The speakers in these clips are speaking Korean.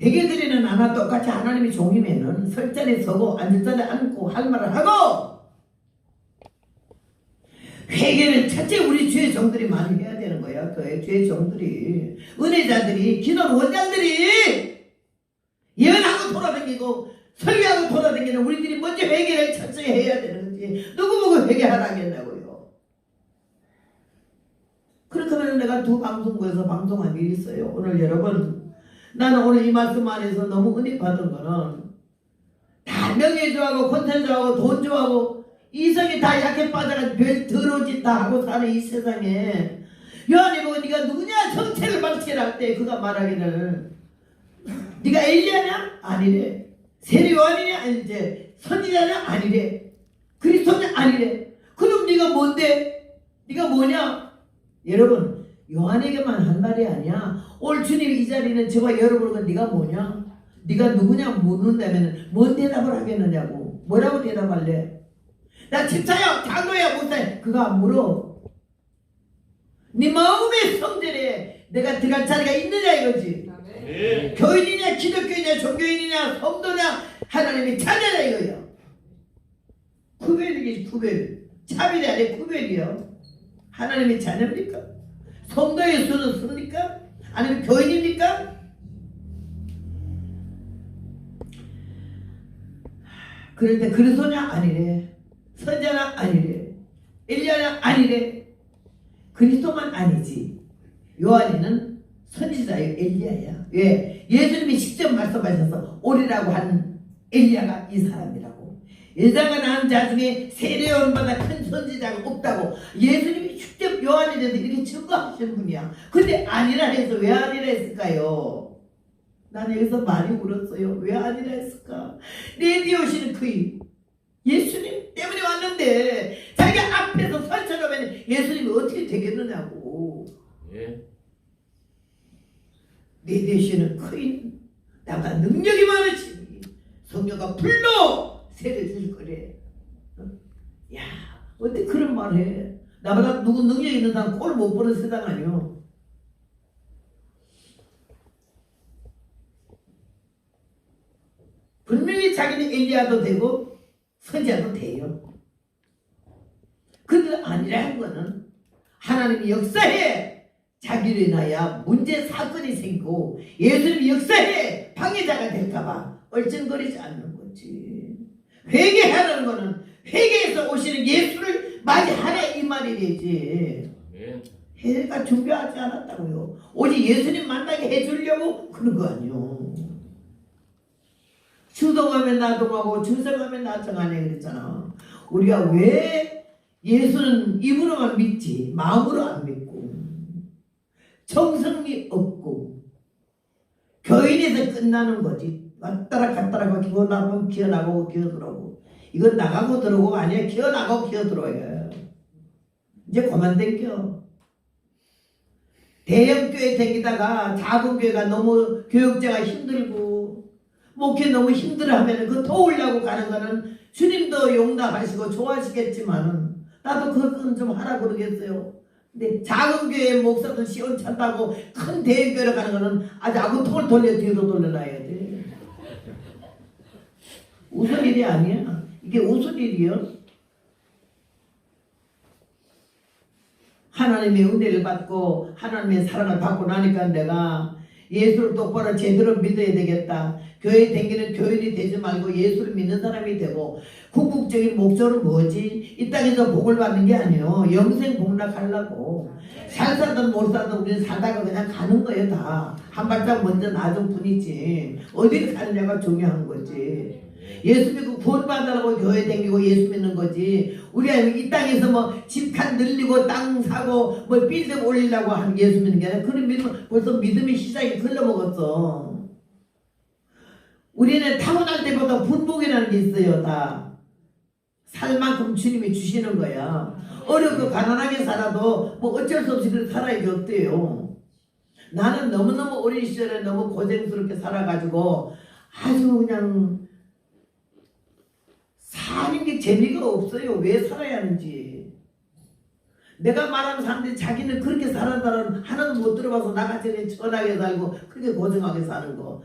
대개들이는 아마 똑같이 하나님의 종이면은 설 자리에 서고 앉을 자리에 앉고 할 말을 하고, 회개는 첫째 우리 주의 종들이 많이 해야 되는 거야. 그 주의 종들이, 은혜자들이, 기도 원장들이 예언하고 돌아다니고 설교하고 돌아다니는 우리들이 먼저 회개를 첫째 해야 되는 거지. 누구 보고 회개하라겠냐고요. 그렇게 하면 내가 두 방송국에서 방송한 일이 있어요. 오늘 여러분, 나는 오늘 이 말씀 안에서 너무 은혜 받은 거는, 다 명예 좋아하고 콘텐츠 좋아하고 돈 좋아하고 이성이 다 약해 빠져가지고 별 더러운 짓 다 하고 사는 이 세상에, 요한이 보고 네가 누구냐 정체를 밝히라 할 때 그가 말하기를, 네가 엘리야냐? 아니래. 세례 요한이냐? 아니래. 선지자냐? 아니래. 그리스도냐? 아니래. 그럼 네가 뭔데? 네가 뭐냐? 여러분, 요한에게만 한 말이 아니야. 올 주님이 이 자리는 저와 여러분은 네가 뭐냐? 네가 누구냐 묻는다면 뭔 대답을 하겠느냐고. 뭐라고 대답할래? 나 집사야, 장로야, 목사야. 그거 안 물어. 네 마음의 성전에 내가 들어갈 자리가 있느냐 이거지. 네. 교인이냐 기독교인이냐 종교인이냐 성도냐 하나님의 자녀냐 이거야. 구별이지, 구별. 차별이 아니라 구별이요. 하나님의 자녀입니까? 성도의 수는 씁니까? 아니면 교인입니까? 그럴 때 그리스도냐? 아니래. 선자냐? 아니래. 엘리야냐? 아니래. 그리스도만 아니지. 요한이는 선지자예요. 엘리야야. 왜? 예수님이 직접 말씀하셔서 오리라고 한 엘리야가 이 사람이라고. 여자가 낳은 자 중에 세례요한보다 큰 선지자가 없다고 예수님이 직접 요한에 대해서 이렇게 증거하시는 분이야. 근데 아니라 해서 왜 아니라 했을까요? 나는 여기서 많이 울었어요. 왜 아니라 했을까? 내 뒤에 오시는 그이 예수님 때문에 왔는데 자기 앞에서 설쳐놓으면 예수님이 어떻게 되겠느냐고. 예. 내 대신은 크인 나보다 능력이 많으시니 성령과 불로 세례 주실 거래. 야, 어떻게 그런 말 해? 나보다 누구 능력 있는 사람 꼴 못 보는 세상 아니요. 분명히 자기는 엘리야도 되고 선지자도 돼요. 근데 아니라 한 거는 하나님이 역사해 자기를 인하여 문제 사건이 생기고 예수님이 역사해 방해자가 될까봐 얼쩡거리지 않는 거지. 회개하는 거는 회개에서 오시는 예수를 맞이하라 이 말이 되지. 회개가 준비하지 않았다고요. 오직 예수님 만나게 해주려고 그런 거 아니요. 주동하면 나동하고 주성하면 나정하네 그랬잖아. 우리가 왜 예수는 입으로만 믿지 마음으로 안 믿고 정성이 없고 교인에서 끝나는 거지. 왔다라 갔다라 기어 나가면 기어 나가고 기어 들어오고. 이건 나가고 들어오고 아니야. 기어 나가고 기어 들어와요. 이제 그만 댕겨. 대형 교회 댕기다가 작은 교회가 너무 교육자가 힘들고 목회 너무 힘들어하면 그 도우려고 가는 거는 주님도 용납하시고 좋아하시겠지만은 나도 그건 좀 하라 그러겠어요. 근데 작은 교회 목사도 시원찮다고 큰 대형 교회로 가는 거는 아주 아구통을 돌려 뒤로 돌려놔야 돼. 웃을 일이 아니야. 이게 웃을 일이요. 하나님의 은혜를 받고 하나님의 사랑을 받고 나니까 내가 예수를 똑바로 제대로 믿어야 되겠다. 교회 댕기는 교인이 되지 말고 예수를 믿는 사람이 되고 궁극적인 목적은 뭐지? 이 땅에서 복을 받는 게 아니에요. 영생 복락하려고. 잘 살든 못 살든 우리는 살다가 그냥 가는 거예요. 다. 한 발짝 먼저 나중 뿐이지. 어디를 가느냐가 중요한 거지. 예수 믿고 구원받으라고 교회 댕기고 예수 믿는 거지. 우리가 이 땅에서 뭐 집칸 늘리고 땅 사고 뭐 빌딩 올리려고 하는 예수 믿는 게 아니라 그런 믿으면 벌써 믿음의 시작이 흘러먹었어. 우리는 타고날 때보다 분복이라는 게 있어요. 다 살 만큼 주님이 주시는 거야. 어렵고 가난하게 살아도 뭐 어쩔 수 없이 살아야지 어때요. 나는 너무너무 어린 시절에 너무 고생스럽게 살아가지고 아주 그냥 사는 게 재미가 없어요. 왜 살아야 하는지. 내가 말하는 사람들이 자기는 그렇게 살았다는 하나도 못 들어봐서 나같이 천하게 살고 그렇게 고생하게 사는 거.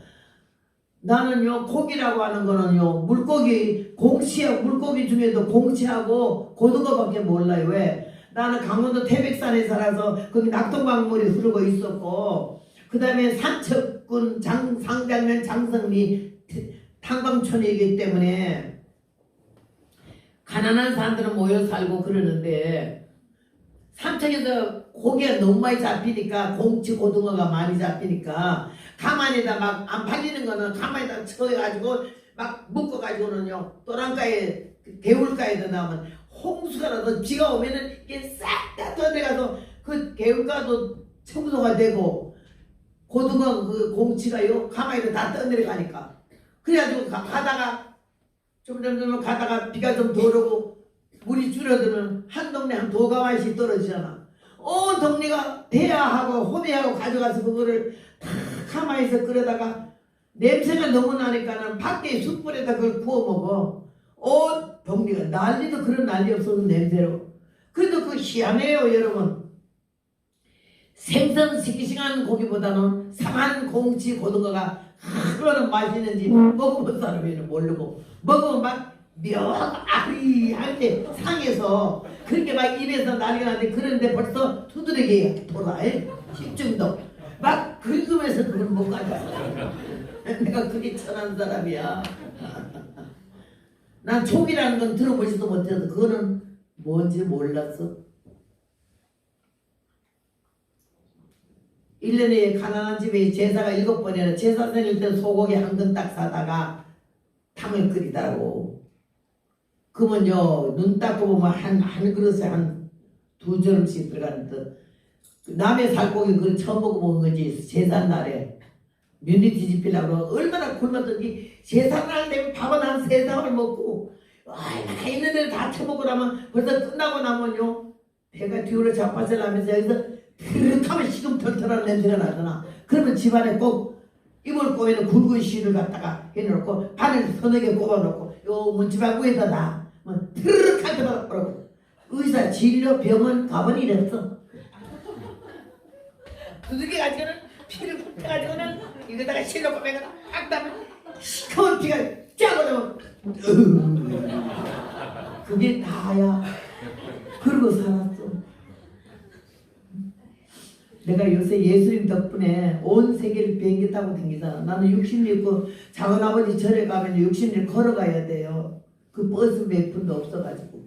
나는요 고기라고 하는 거는요 물고기 공치하고 물고기 중에도 공치하고 고등어밖에 몰라요. 왜? 나는 강원도 태백산에 살아서 거기 낙동강물이 흐르고 있었고 그 다음에 삼척군 상장면 장성리 탄광촌이기 때문에 가난한 사람들은 모여 살고 그러는데 삼척에서 고기가 너무 많이 잡히니까 공치 고등어가 많이 잡히니까 가만히다 막 안 팔리는 거는 가만히다 쳐가지고 막 묶어가지고는요 또랑가에 개울가에다 나오면 홍수가 나서 비가 오면은 이게 싹 다 떠내가서 그 개울가도 청소가 되고 고등어 그 공치가요 가만히다 다 떠내려가니까 그래가지고 가다가 점점 가다가 비가 좀 덜 오고 물이 줄어들면 한 동네 한 도가만씩 떨어지잖아. 온 동네가 대야하고 호미하고 가져가서 그거를 다 가만히서 끓여다가 냄새가 너무 나니까는 밖에 숯불에다 그걸 구워 먹어. 온 동네가 난리도 그런 난리 없어서 냄새로. 그래도 그 희한해요 여러분. 생선 싱싱한 고기보다는 상한 공치 고등어가 그거는 맛있는지 먹어본 사람이는 모르고 먹으면 막 묘하게 상해서 그렇게 막 입에서 난리가 나는데 그런데 벌써 두드러기가 돌아. 집중도 막 긁으면서 그걸 못 가져왔어. 내가 그게 천한 사람이야. 난 촉이라는 건 들어보지도 못해서 그거는 뭔지 몰랐어. 1년에 가난한 집에 제사가 7번이나 제사 생일 때 소고기 한 근 딱 사다가 탕을 끓이더라고. 그러면요 눈 닦고 보면 한 그릇에 한 2저름씩 들어가는 듯. 남의 살고기 그걸 처음 먹어본 거지. 제삿날에 며느리 뒤집히려고 얼마나 굶었던지 제삿날 되면 밥은 한 3상을 먹고 다 있는 데를 다 처먹으라면 벌써 끝나고 나면요 배가 뒤로 자빠져 나면서 여기서 드륵하면 시금털털한 냄새가 나잖아. 그러면 집안에 꼭 이불 꼬에는 굵은 실을 갖다가 해놓고 바늘 서너 개 꼽아놓고 요 문지방 위에다 놔. 드르륵하게 말하고 의사 진료 병원 가면 이랬어. 두들겨 가지고는 피를 굽혀가지고는 이거다가 실로 꼬매가 딱 따면 시커먼 피가 쫙 올라오면 그게 다야. 그러고 살았어. 내가 요새 예수님 덕분에 온 세계를 비행기 타고 다니잖아. 나는 60리 그 작은아버지 절에 가면 60리 걸어가야 돼요. 그 버스 몇 푼도 없어가지고.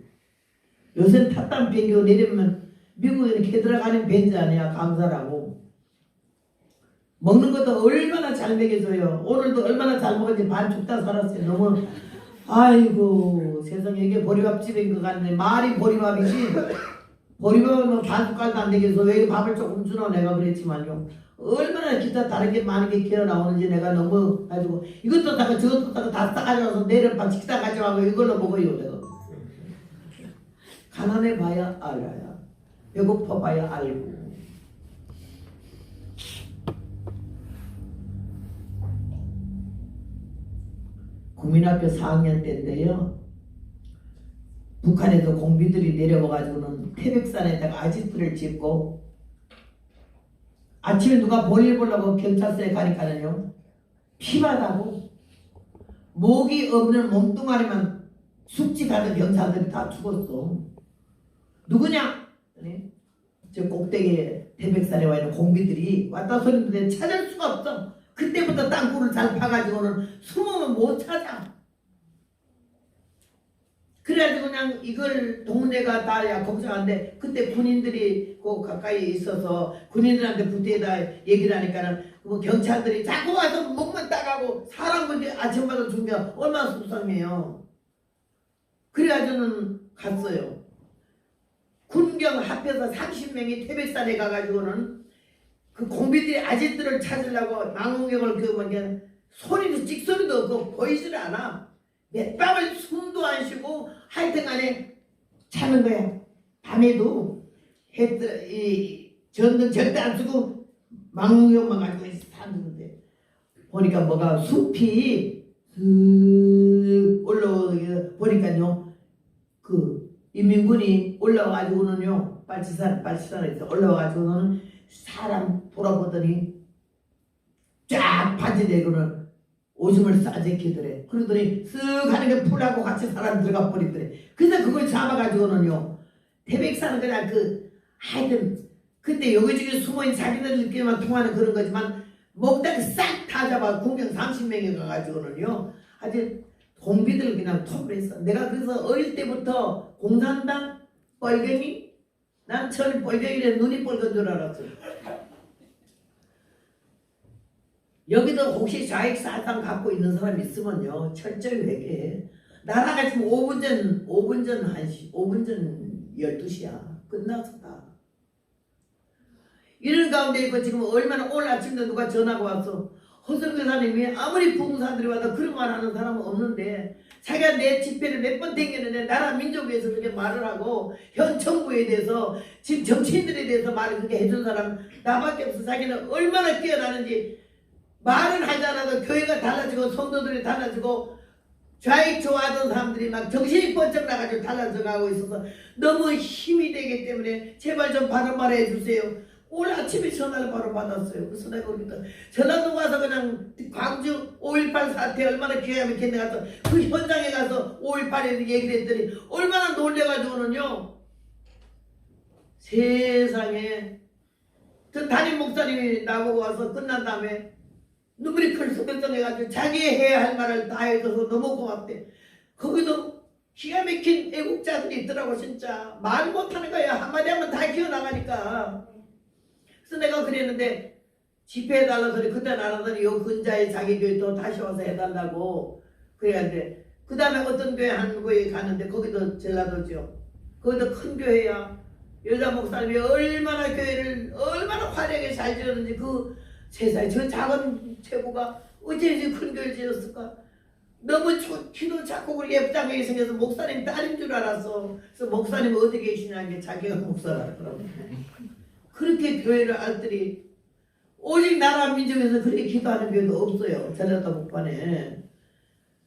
요새 탔던 비행기가 내리면 미국에는 개들어가는 벤츠 아니야. 감사라고. 먹는 것도 얼마나 잘 먹여줘요. 오늘도 얼마나 잘 먹었는지 반 죽다 살았어요. 너무 아이고 세상에 이게 보리밥집인 것 같네. 말이 보리밥이지. 보리밥은 반 숟갈도 안 되겠어. 왜 밥을 조금 주나 내가 그랬지만요. 얼마나 기타 다른 게 많은 게 기어 나오는지 내가 너무 가지고 이것도 다가 저것도 다가 다 싸가지고서 내려밥 식사 가져가고 이걸로 먹어요. 내가 가난해 봐야 알아야 배고파 봐야 알고. 국민학교 4학년 때인데요. 북한에서 공비들이 내려와가지고는 태백산에다가 아지트를 짓고 아침에 누가 볼일 보려고 경찰서에 가니까는요 피바다고 목이 없는 몸뚱아리만 숙직하던 경찰들이 다 죽었어. 누구냐? 저 꼭대기에 태백산에 와 있는 공비들이 왔다 소리인데 찾을 수가 없어. 그때부터 땅굴을 잘 파가지고는 숨으면 못 찾아. 그래가지고 그냥 이걸 동네가 다야 걱정한데 그때 군인들이 그 가까이 있어서 군인들한테 부대에다 얘기를 하니까는 뭐 경찰들이 자꾸 와서 목만 따가고 사람 문제 아침마다 죽으면 얼마나 속상해요. 그래가지고는 갔어요. 군경 합해서 30명이 태백산에 가가지고는 그 공비들이 아지트를 찾으려고 망원경을 그 뭐냐 소리도 찍소리도 없고 보이질 않아. 몇 밤을 숨도 안 쉬고 하여튼간에 자는 거야. 밤에도 전등 절대 안 쓰고 망원경만 가지고 사는데 보니까 뭐가 숲이 슥 올라오게 보니까요 그 인민군이 올라와가지고는요 빨치산에서 올라와가지고는 사람 돌아보더니 쫙 바지내고는 오줌을 싸제키더래. 그러더니 쓱 하는 게 풀하고 같이 사람 들어가 버리더래. 그래서 그걸 잡아가지고는요 태백산은 그냥 하여튼 그때 여기저기 숨어있는 자기들끼리만 통하는 그런 거지만 먹다가 싹 다 잡아 군경 30명이 가가지고는요 아주 공비들 그냥 톱을 했어. 내가 그래서 어릴 때부터 공산당 뻘갱이 난 처음에 뻘갱이래 눈이 뻘건 줄 알았어. 여기도 혹시 좌익사상 갖고 있는 사람 있으면요 철저히 회개해. 나라가 지금 5분 전 5분 전 12시야 끝났어 다. 이런 가운데 있고 지금 얼마나 오늘 아침에 누가 전화가 왔어. 허성교 사님이 아무리 부흥사들이 와도 그런 말 하는 사람은 없는데 자기가 내 집회를 몇 번 댕겼는데 나라 민족에 대해서 그렇게 말을 하고 현 정부에 대해서 지금 정치인들에 대해서 말을 그렇게 해준 사람 나밖에 없어. 자기는 얼마나 뛰어나는지 말은 하지 않아도 교회가 달라지고 성도들이 달라지고 좌익 좋아하던 사람들이 막 정신이 번쩍 나가지고 달라져 가고 있어서 너무 힘이 되기 때문에 제발 좀 바른 말 해주세요. 오늘 아침에 전화를 바로 받았어요. 그래서 내가 거기다 전화도 와서 그냥 광주 5.18 사태 얼마나 기가 막히게 가서 그 현장에 가서 5.18에 얘기를 했더니 얼마나 놀래가지고는요 세상에 저 담임 목사님이 나보고 와서 끝난 다음에 눈물이 클썩클썩해가지고 자기 해야 할 말을 다 해줘서 너무 고맙대. 거기도 기가 막힌 애국자들이 있더라고. 진짜 말 못하는 거야. 한마디 하면 다 기어나가니까. 그래서 내가 그랬는데 집회해달라 소리 그때는 안 하더니 요 근자에 자기 교회 또 다시 와서 해달라고 그래야돼. 그 다음에 어떤 교회 한 교회 가는데 거기도 전라도죠. 거기도 큰 교회야. 여자 목사님이 얼마나 교회를 얼마나 화려하게 잘 지었는지 그 세상에 저 작은 체구가 어째 이렇게 큰 교회를 지었을까. 너무 키도 작고 그렇게 예쁘장하게 생겨서 목사님 딸인 줄 알았어. 그래서 목사님 어디 계시냐는 게 자기가 목사라더라고. 그렇게 교회를 알더니 오직 나라 민족에서 그렇게 기도하는 교회도 없어요. 전라도 북반에.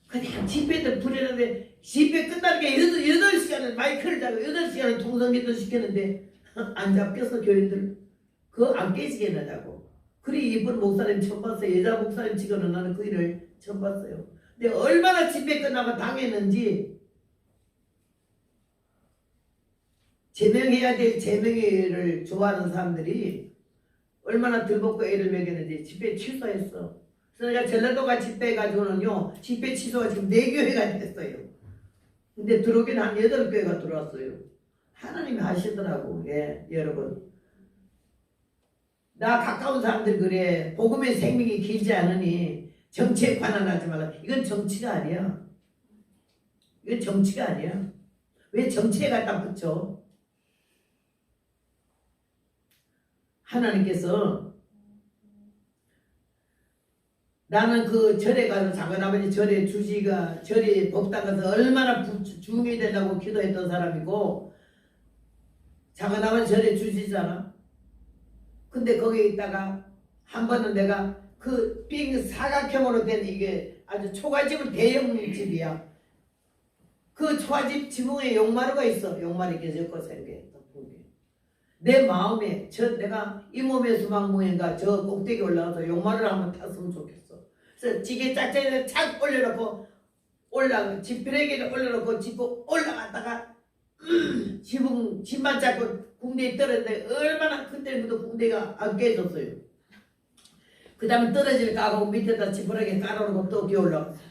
그냥 집회들 부르는데 집회 끝나는 게 8시간을 마이크를 잡고 8시간을 통성기도 시켰는데 안 잡겠어 교인들. 그거 안 깨지겠느냐고. 그리 이쁜 목사님 처음 봤어요. 여자 목사님 치고는 나는 그 일을 처음 봤어요. 근데 얼마나 집회 끝나고 당했는지 제명해야 될 제명회를 좋아하는 사람들이 얼마나 들벗고 애를 먹였는지 집회 취소했어. 그래서 내가 전라도가 집회해가지고는요 집회 취소가 지금 4교회가 됐어요. 근데 들어오긴 한 8교회가 들어왔어요. 하나님이 하시더라고. 예, 여러분. 나 가까운 사람들 그래. 복음의 생명이 길지 않으니 정치에 관한하지 말라. 이건 정치가 아니야. 이건 정치가 아니야. 왜 정치에 갖다 붙여? 하나님께서 나는 그 절에 가서 장관아버지 절에 주지가 절에 법당 가서 얼마나 중이 되려고 기도했던 사람이고 장관아버지 절에 주지잖아. 근데 거기에 있다가 한 번은 내가 그 빙 사각형으로 된 이게 아주 초가집은 대형 집이야. 그 초가집 지붕에 용마루가 있어. 용마루 이렇게 엮어서 이렇게 내 마음에 내가 이 몸의 수망무인가 저 꼭대기 올라가서 용마루를 한번 탔으면 좋겠어. 그래서 지게 짝짝이를 착 올려놓고 지푸레기를 올려놓고 짚고 올라갔다가 집만 잡고 궁대에 떨어졌는데 얼마나 그때부터 궁대가 안 깨졌어요. 그 다음에 떨어질까 하고 밑에다 지푸레기 깔아놓고 또 기어 올라갔어.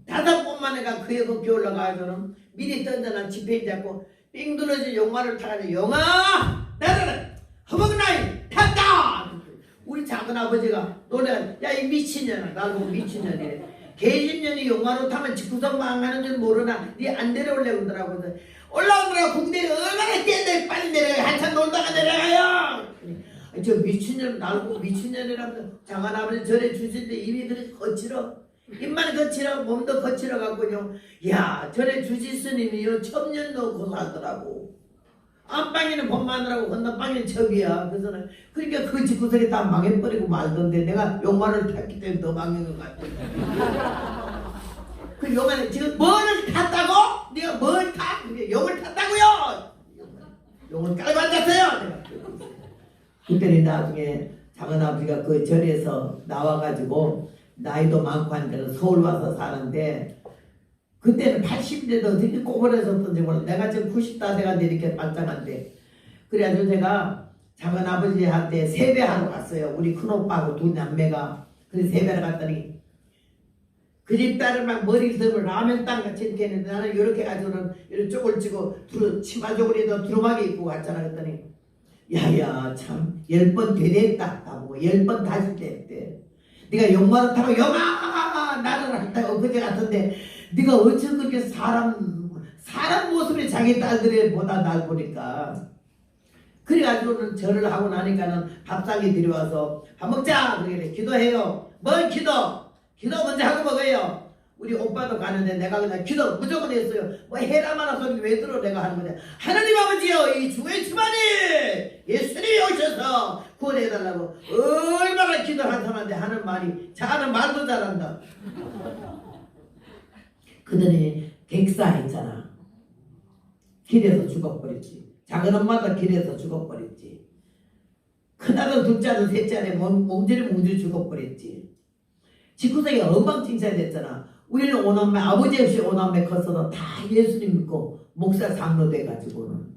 5번 만에가 그에 기어 올라가서는 미리 던져난 지폐 잡고 삥 둘러진 용마를 타가지고 용아! 나는 허벅나이 탔다! 우리 작은아버지가 노래 야 이 미친년아 나를 보고 미친년이래. 개집년이 용마로 타면 구석 망하는 줄 모르나 니 안 내려올래 그러더라고. 올라오느라 궁대를 얼마나 뛰는데 빨리 내려가. 한참 놀다가 내려가요. 저 미친년 나를 보고 미친년이라면서 작은아버지 절에 주신데 입이 그렇게 거칠어. 입만 거칠어 몸도 거칠어 갖고요. 야 절에 주지 스님이요 첩년도 고사하더라고. 안방에는 법 마누라고 건너방에는 첩이야. 그래서는 그러니까 그 집구석에 다 망해버리고 말던데 내가 용마를 탔기 때문에 더 망한 것 같아. 그 용마는 지금 뭐를 탔다고? 네가 뭘 타? 용을 탔다고요? 용을 깔고 앉았어요. 그때는 나중에 작은아버지가 그 절에서 나와가지고 나이도 많고 한데는 서울 와서 사는데 그때는 80대도 되게 꼬부라졌던지 몰라. 내가 지금 90다 돼가는데 이렇게 반짝한데. 그래가지고 제가 작은 아버지한테 세배하러 갔어요. 우리 큰오빠하고 두 남매가. 그래서 세배를 갔더니 그 집 딸은 막 머리 썰을 라면 땅 같이 이렇게 했는데 나는 이렇게 가지고는 이렇게 쪽을 찌고 치마 조그리도 두루마기 입고 갔잖아. 그랬더니 야야 참 10번 되됐다 나보고 10번 다시 됐대. 네가 욕마를 타고 영아 나를 한다고 그제 같은데 네가 어쩜 그렇게 사람 모습이 자기 딸들보다 날 보니까. 그래가지고는 절을 하고 나니까는 밥상에 들여와서 밥 먹자 그래 기도해요. 뭔 기도 먼저 하고 먹어요. 우리 오빠도 가는데 내가 그냥 기도 무조건 했어요. 뭐 해라마나 소리 왜 들어 내가 하는 거냐. 하나님 아버지여 이 주의 집안에 예수님이 오셔서 구원해달라고 얼마나 기도를 한 사람한테 하는 말이 자는 말도 잘한다. 그전에 객사 했잖아. 길에서 죽어버렸지. 작은 엄마도 길에서 죽어버렸지. 큰아들 둘째아들 셋째아들 몽졸이 죽어버렸지. 집구석이 엉망진창이 됐잖아. 우리는 오남매 아버지 없이 오남매 컸어도 다 예수님 믿고 목사 장로 돼가지고는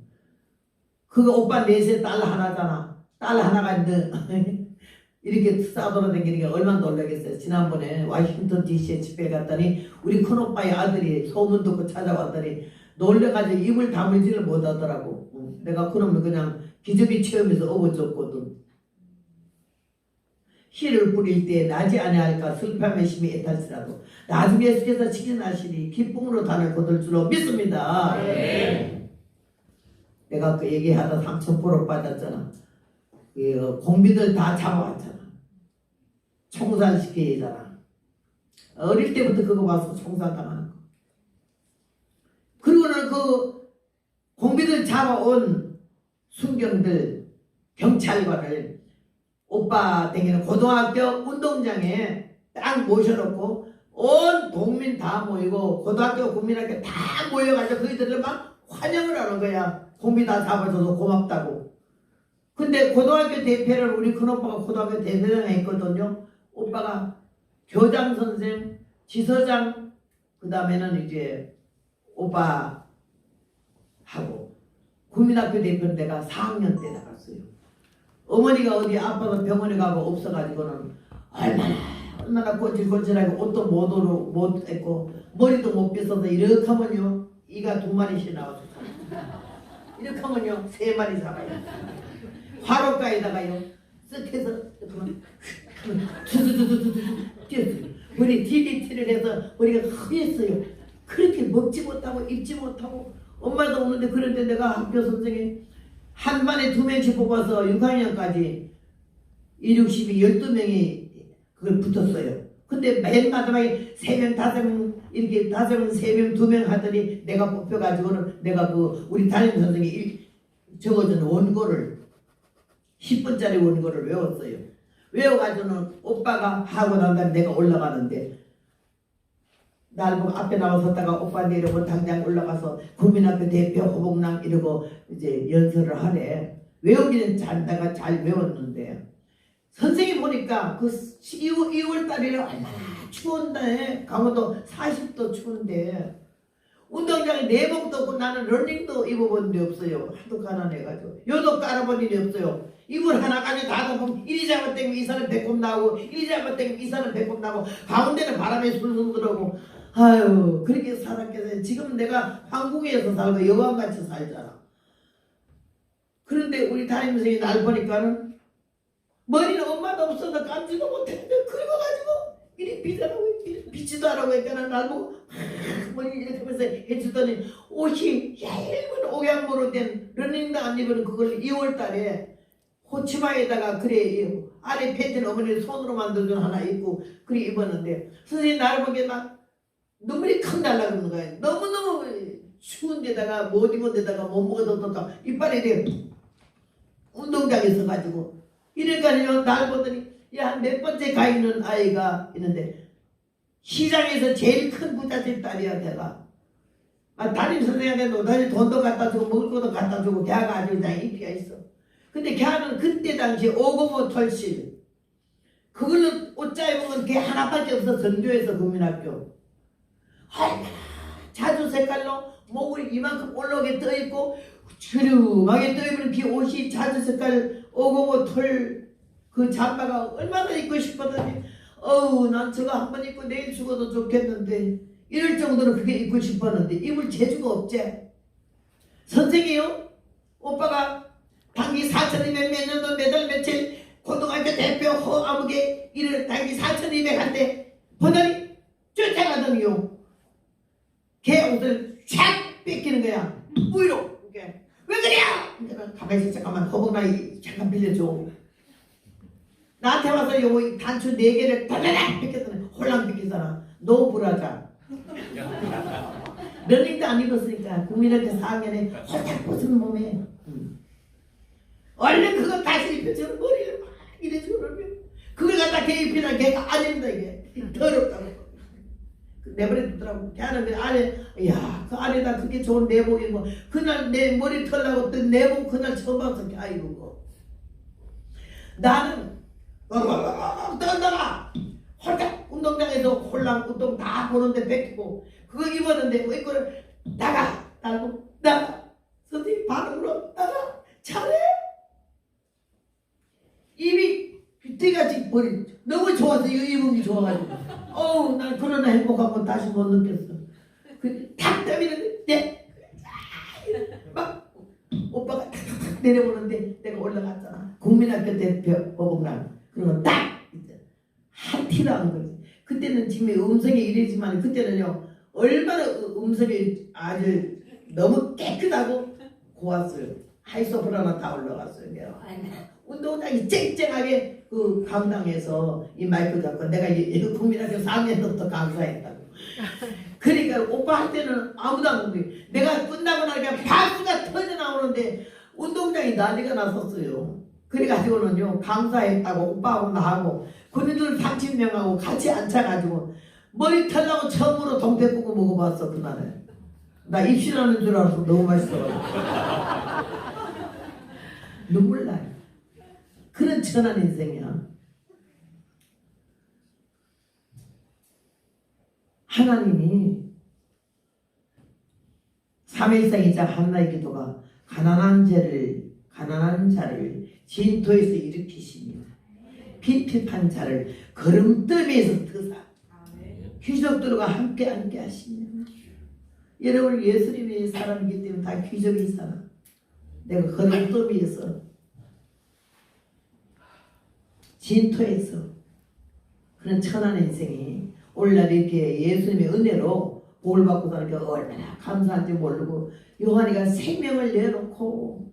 그거 오빠 넷에 딸 하나잖아. 딸 하나가 있는데 이렇게 싸돌아다니는 게 얼마나 놀라겠어요. 지난번에 워싱턴 DC에 집회 갔더니 우리 큰오빠의 아들이 소문 듣고 찾아왔더니 놀래가지고 입을 다물지를 못하더라고. 내가 그러면 그냥 기저귀 체험에서 업어줬거든. 씨를 뿌릴 때 나지 아니할까 슬픔의 심히 애탈지라도 나중에 예수께서 칭찬하시니 기쁨으로 단을 거둘 줄로 믿습니다. 네. 내가 그 얘기하다 3,000% 받았잖아. 공비들 다 잡아왔잖아. 총살시키잖아. 어릴 때부터 그거 와서 총살당하는 거. 그리고는 그 공비들 잡아온 순경들 경찰관을 오빠 댕기는 고등학교 운동장에 딱 모셔놓고 온 동민 다 모이고 고등학교 국민학교 다 모여가지고 그들을 막 환영을 하는 거야. 공비 다 잡아줘서 고맙다고. 근데 고등학교 대표를 우리 큰오빠가 고등학교 대표장에 있거든요. 오빠가 교장 선생, 지서장, 그 다음에는 이제 오빠하고 국민학교 대표는 내가 4학년 때 나갔어요. 어머니가 어디 아빠가 병원에 가고 없어가지고는 얼마나 꼬질꼬질하고 옷도 못 입고 머리도 못 빗어서 이렇게 하면요 이가 2마리씩 나와서 이렇게 하면요 3마리 잡아요. 화로가에다가요 쓱 해서 두두두두두두 뛰었어요. 머리 DDT를 해서 머리가 흐렸어요. 그렇게 먹지 못하고 입지 못하고 엄마도 오는데 그런데 내가 학교 선생님 한 반에 2명씩 뽑아서 6학년까지 1, 60이 12명이 그걸 붙었어요. 근데 맨 마지막에 3명, 5명 이렇게 5명, 3명, 2명 하더니 내가 뽑혀가지고는 내가 그 우리 담임 선생님이 적어준 원고를 10분짜리 원고를 외웠어요. 외워가지고는 오빠가 하고 난 다음에 내가 올라가는데 날 보고 앞에 나와섰다가 오빠 내려고 당장 올라가서 국민학교 대표 호복랑 이러고 이제 연설을 하래. 외우기는 잘다가 잘 외웠는데 선생님 보니까 그 2월 달에 얼마나 추운데 강원도 40도 추운데 운동장에 내복도 없고 나는 러닝도 입어본 데 없어요. 하도 가난해가지고 요도 깔아본 일이 없어요. 이불 하나 가지고 다 덮으면 이리 잘못되면 이 사람 배꼽 나오고 이리 잘못되면 이 사람 배꼽 나오고 가운데는 바람이 술술 들어오고 아유 그렇게 살았겠어요. 지금 내가 한국에서 살고 여관같이 살잖아. 그런데 우리 담임 선생님이 날 보니까는 머리는 엄마도 없어서 감지도 못했는데 그래가지고 이리 비자라고 비지도 않라고 했잖아. 날 보고 머리 이렇게 하면서 해주더니 옷이 얇은 옥양모로 된 러닝도 안 입은 그걸 2월달에 호치마에다가 그래 아래 팬티는 어머니 손으로 만들어준 하나 입고 그래 입었는데 선생님 나를 보게 막 눈물이 칵 날라가는 거야. 너무너무 추운 데다가 못 입은 데다가 못 먹어도 이빨에 이렇게 운동장에 서가지고 이러니까 날 보더니 야 몇 번째 가 있는 아이가 있는데 시장에서 제일 큰 부잣집 딸이야 걔가. 담임 선생님한테 노다지 돈도 갖다 주고 먹을 것도 갖다 주고 걔가 아주 그냥 인기가 있어. 근데 걔는 그때 당시 505 털실 그걸로 옷 짧은 건 걔 하나밖에 없어. 전교에서 국민학교. 얼마나 자주 색깔로 목을 이만큼 올라오게 떠있고 주름하게 떠있는 그 옷이 자주 색깔 오고고 털 그 잠바가 얼마나 입고 싶었더니 난 저거 한 번 입고 내일 죽어도 좋겠는데 이럴 정도로 그게 입고 싶었는데 입을 재주가 없지. 선생이요? 오빠가 단기 4,200 몇 년도 매달 며칠 고등학교 대표 허아무개 이를 단기 4,200 한데 보더니 쫓아가더니요. 걔 옷을 촥 뺏기는 거야. 뿌이로. 왜 그래요? 가만히 있어. 잠깐만 허벅나이 잠깐 빌려줘. 나한테 와서 요거 단추 4개를 다다닥 뺏겼더니 홀랑 뺏기잖아. 너 불하자. 러닝도 안 입었으니까 국민학교 4학년에 홀딱 벗은 몸에 얼른 그거 다시 입혀주는 머리를 막 이래주고 그러면 그걸 갖다 걔 입히나 걔가 안 입는다 이게 더럽다고 내버려두더라고. 걔는 그 안에 그 안에다 그게 좋은 내복이고 그날 내 머리 털라고 뜬 내복 그날 처음 봤어. 아이고 나는 떨다가 홀딱 운동장에서 홀랑 운동 다 보는데 뺏기고 그거 입었는데 뭐 이거를 나가 선생님 반응으로 나가 잘해. 입이 비트같이 버리 너무 좋아서 이거 입은 게 좋아가지고 난 그러나 행복한 건 다시 못 느꼈어. 탁 때리는데 막 오빠가 탁탁탁 내려보는데 내가 올라갔잖아. 국민학교 대표 어복랑 그러면 딱 한 티로 한 거지. 그때는 지금 음성이 이래지만 그때는요 얼마나 음성이 아주 너무 깨끗하고 고왔어요. 하이소프라노 다 올라갔어요. 내가 운동장이 쨍쨍하게 그 강당에서 이 마이크 잡고 내가 국민학교 4학년 때부터 강사했다고. 그러니까 오빠 할 때는 아무도 안 보고 내가 끝나고 나니까 박수가 터져 나오는데 운동장이 난리가 났었어요. 그래가지고는요 강사했다고 오빠하고 나하고 군인들 30명하고 같이 앉아가지고 머리 털라고 처음으로 동태국을 먹어봤어. 그날에 나 입신하는 줄 알아서 너무 맛있어가지고 눈물 나요. 그런 천한 인생이야. 하나님이 삼일상이자 한나의 기도가 가난한 자를 진토에서 일으키시며 핍핍한 자를 거름더미에서 드사 귀족들과 함께 하시며. 여러분 예수님의 사람이기 때문에 다 귀족인 사람. 내가 거름더미에서 진토에서 그런 천한 인생이 오늘날 이렇게 예수님의 은혜로 복을 받고 사니까 얼마나 감사한지 모르고 요한이가 생명을 내놓고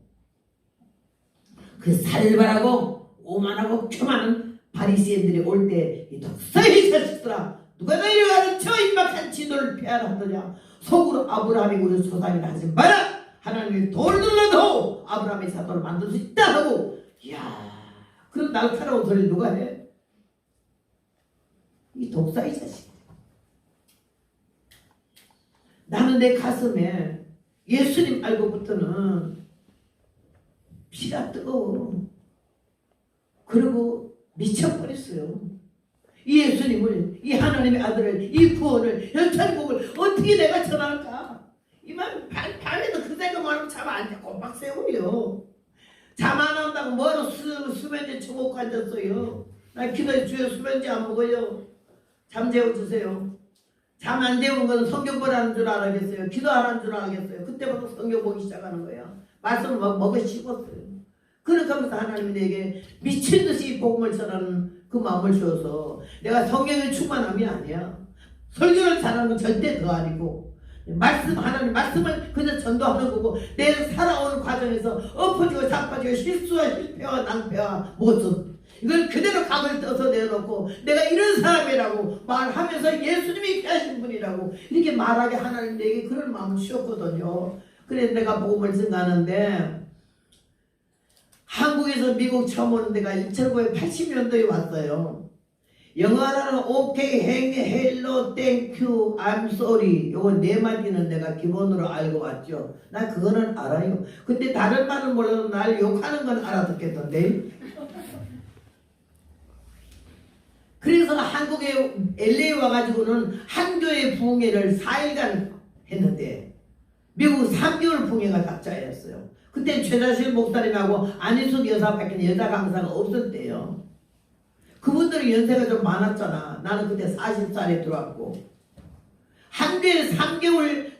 그 살벌하고 오만하고 교만한 바리새인들이 올 때 이 독서의 자식들아 누가 너희를 가르쳐 임박한 진노를 폐하라 속으로 아브라함이 우리 조상이라 하지 마라. 하나님이 돌 눌러도 아브라함의 자손을 만들 수 있다 하고 이야 그런 날카로운 소리 누가 해? 이 독사의 자식. 나는 내 가슴에 예수님 알고부터는 피가 뜨거워. 그리고 미쳐버렸어요. 이 예수님을, 이 하나님의 아들을, 이 구원을, 연천복을 어떻게 내가 전할까? 이만 밤에도 그 생각만 하면 잠 안 자. 꼼박 세우요. 잠 안 온다고 뭐로 수면제 처먹고 앉았어요. 나 기도해 주여 수면제 안 먹어요. 잠 재워주세요. 잠 안 재우는 건 성경 보라는 줄 알았겠어요. 기도하라는 줄 알았겠어요. 그때부터 성경 보기 시작하는 거예요. 말씀을 먹어 씹었어요. 그렇게 하면서 하나님이 내게 미친듯이 복음을 전하는 그 마음을 주어서 내가 성경의 충만함이 아니야. 설교를 잘하는 건 절대 더 아니고 하나님 말씀을 그저 전도하는 거고 내 살아오는 과정에서 엎어지고 자빠지고 실수와 실패와 낭패와 모습 이걸 그대로 각을 떠서 내놓고 내가 이런 사람이라고 말하면서 예수님이 귀하신 분이라고 이렇게 말하게 하나님 내게 그런 마음을 주셨거든요. 그래서 내가 복음을 전하는데 한국에서 미국 처음 오는 데가 1980년도에 왔어요. 영어로는 오케이, 행, 헬로, 땡큐, I'm sorry 요거 4마디는 내가 기본으로 알고 왔죠. 나 그거는 알아요. 근데 다른 말은 몰라도 날 욕하는 건 알아듣겠던데. 그래서 한국에 LA 와가지고는 한교회 부흥회를 4일간 했는데 미국 3개월 부흥회가 각자였어요. 그때 최다실 목사님하고 안희숙 여사밖에 여자 강사가 없었대요. 그분들이 연세가 좀 많았잖아. 나는 그때 40살에 들어왔고 한교회 3개월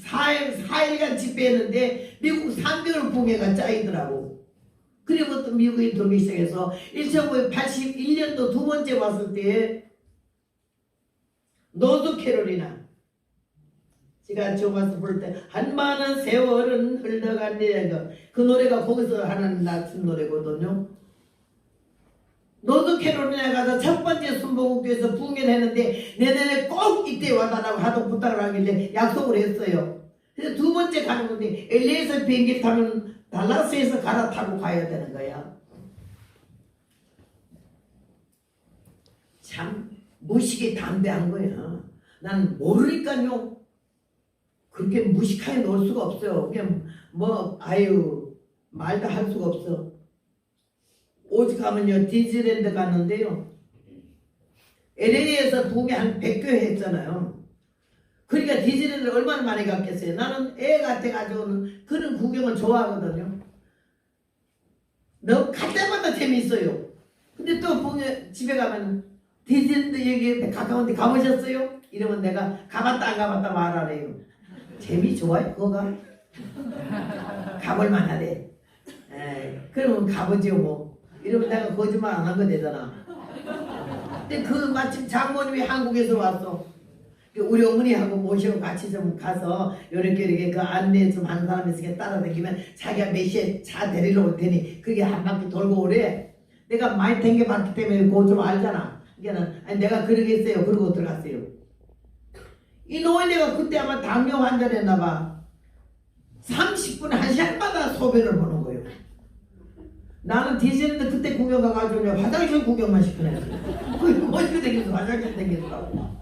4일간 집회했는데 미국 3개월 부흥회가 짜이더라고. 그리고부터 미국에 들어오기 시작해서 1981년도 두 번째 왔을 때 노스캐롤리나 제가 처음 와서 볼 때 한많은 세월은 흘러간대 그 노래가 거기서 하는 낮은 노래거든요. 노스캐롤리나 가서 첫 번째 순복음교에서 부흥회를 했는데 내년에 꼭 이때 와달라고 하도 부탁을 하길래 약속을 했어요. 그래서 두 번째 가는 건데 LA에서 비행기 타면 달라스에서 갈아타고 가야 되는 거야. 참 무식이 담대한 거야. 난 모르니까요. 그렇게 무식하게 놀 수가 없어요. 그냥 뭐 아유 말도 할 수가 없어. 오직 가면요 디즈니랜드 갔는데요. LA에서 부흥회 한 100교 했잖아요. 그러니까 디즈니랜드를 얼마나 많이 갔겠어요. 나는 애 같아가지고는 그런 구경을 좋아하거든요. 너무 갈 때마다 재미있어요. 근데 또 부흥회 집에 가면 디즈니랜드 여기 가까운 데 가보셨어요? 이러면 내가 가봤다 안 가봤다 말하래요. 재미 좋아요 그거가? 가볼 만하대. 그러면 가보지요 뭐. 이러면 내가 거짓말 안 한 거 되잖아. 근데 그 마침 장모님이 한국에서 왔어. 우리 어머니하고 모시고 같이 좀 가서 이렇게 그 안내 좀 하는 사람이 있으니까 따라다니면 자기가 몇 시에 차 데리러 올 테니 그게 한 바퀴 돌고 오래. 내가 많이 댕겨봤기 때문에 그거 좀 알잖아. 그러니까 아니 내가 그러겠어요. 그러고 들어갔어요. 이 노인네가 그때 아마 당뇨 환자였나 봐. 30분 1시간마다 소변을 보는 거예요. 나는 디즈니랜드 그때 구경 가가지고 화장실 구경만 시켜냈어요. 그게 멋지게 생겼어. 화장실 생겼더라고.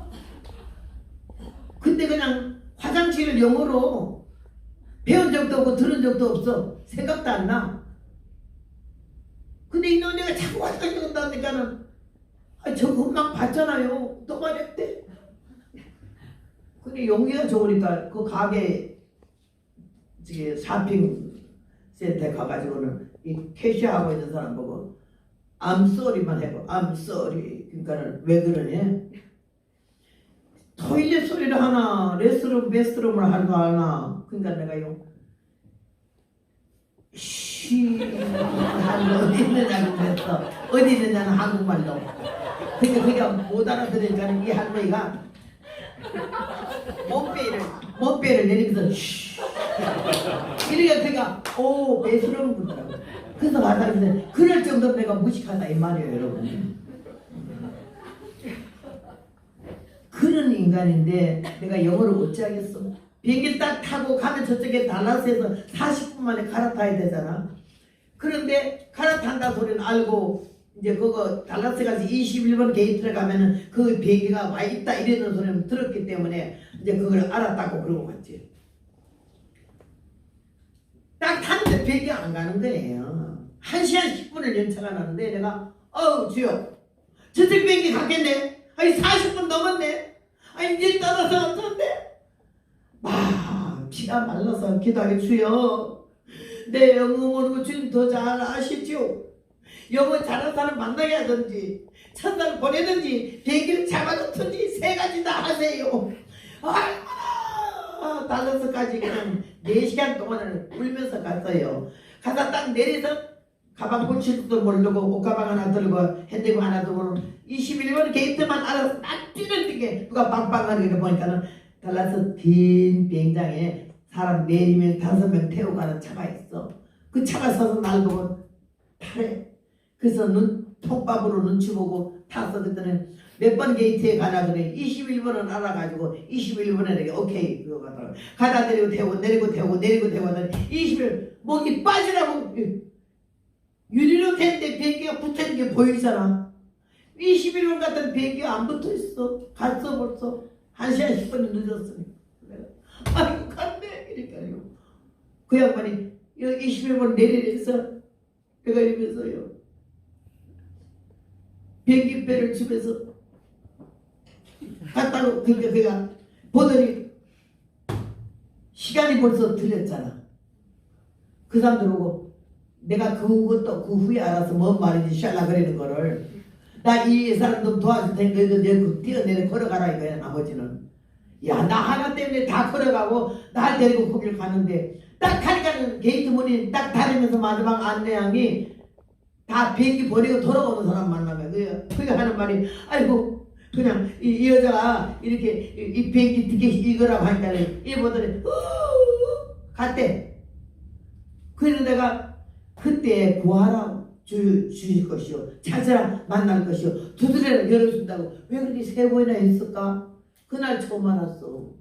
근데 그냥 화장실을 영어로 배운 적도 없고 들은 적도 없어. 생각도 안 나. 근데 이 노인네가 자꾸 화장실 간다니까는 저 금방 봤잖아요. 또 말했대. 근데 용기가 좋으니까 그 가게 저기 쇼핑 센터에 가가지고는 이 캐시하고 있는 사람 보고 I'm sorry만 해봐. I'm sorry. 그러니까는 왜 그러냐? 토일렛 소리를 하나, 레스룸, 베스트룸을 하는 거 하나. 그러니까 내가요. 쉬 하는 어디 있느냐고 그랬어. 어디 있느냐는 한국말로. 근데 그게 못 알아들으니까 이 할머니가 몸빼를 내리면서 쉬 이러니까 그가 오 배스러운 거더라고. 그래서 화장실에 그럴 정도로 내가 무식하다 이 말이에요 여러분. 그런 인간인데 내가 영어를 어찌하겠어. 비행기 딱 타고 가면 저쪽에 달라스에서 40분 만에 갈아타야 되잖아. 그런데 갈아탄다 소리는 알고 이제 그거 달라스 가서 21번 게이트를 가면은 그 비행기가 와 있다 이러는 소리를 들었기 때문에 이제 그걸 알았다고 그러고 갔지. 딱 탔는데 비행기가 안 가는 거예요. 1시간 10분을 연차가 나는데 내가 주여 저쪽 비행기 갔겠네. 아니 40분 넘었네. 아니 이제 떠나서 없었는데 피가 말라서 기도하게 주여 내 영어 모르고 주님 더 잘 아시죠. 영어 잘하는 사람 만나게 하든지 첫날 보내든지 비행기를 잡아놓든지 세 가지 다 하세요. 얼마나 달라스까지 그냥 4시간 동안을 울면서 갔어요. 가서 딱 내려서 가방 붙일지도 모르고 옷가방 하나 들고 핸드폰 하나 들고 21번 게이트만 알아서 딱 뛰는 게 누가 빵빵하게 보니까는 달라스 긴 비행장에 사람 4명 5명 태우고 가는 차가 있어. 그 차가 서서 날 보고 타래. 그래서 톱밥으로 눈치 보고 탔어. 그랬더니 몇 번 게이트에 가나 그래. 21번은 알아가지고 21번에 이렇게 오케이 그거 가더라고. 가다 내리고 태우고 내리고 태우고 내리고 태우고 하더니 21번 목이 빠지라고 유리로 됐는데 비행기가 붙어있는 게 보이잖아. 21번 같은 비행기가 안 붙어있어. 갔어 벌써. 1시간 10분이 늦었으니. 아이고 갔네 이러니까요. 그 양반이 여기 21번 내리래서 내가 이러면서요. 비행기표를 집에서 갖다 놓고 그러니까 그가 보더니 시간이 벌써 틀렸잖아. 그 사람들 오고 내가 그것도 그 후에 알아서 뭔 말인지 샬라 그러는 거를 나 이 사람 좀 도와줄 테니까 이거 내가 뛰어내려 걸어가라 이거야. 나머지는 야 나 하나 때문에 다 걸어가고 날 데리고 거길 가는데 딱 가니까는 게이트 문이 딱 닫으면서 마지막 안내양이 다 비행기 버리고 돌아오는 사람 만나면 그가 하는 말이 아이고 그냥 이 여자가 이렇게 이 비행기 티켓 이거라고 하니까 이 보더니 갔대. 그래서 내가 그때 구하라 주실 것이요 찾으라 만날 것이요 두드려라 열어준다고 왜 그렇게 3번이나 했을까? 그날 처음 알았어.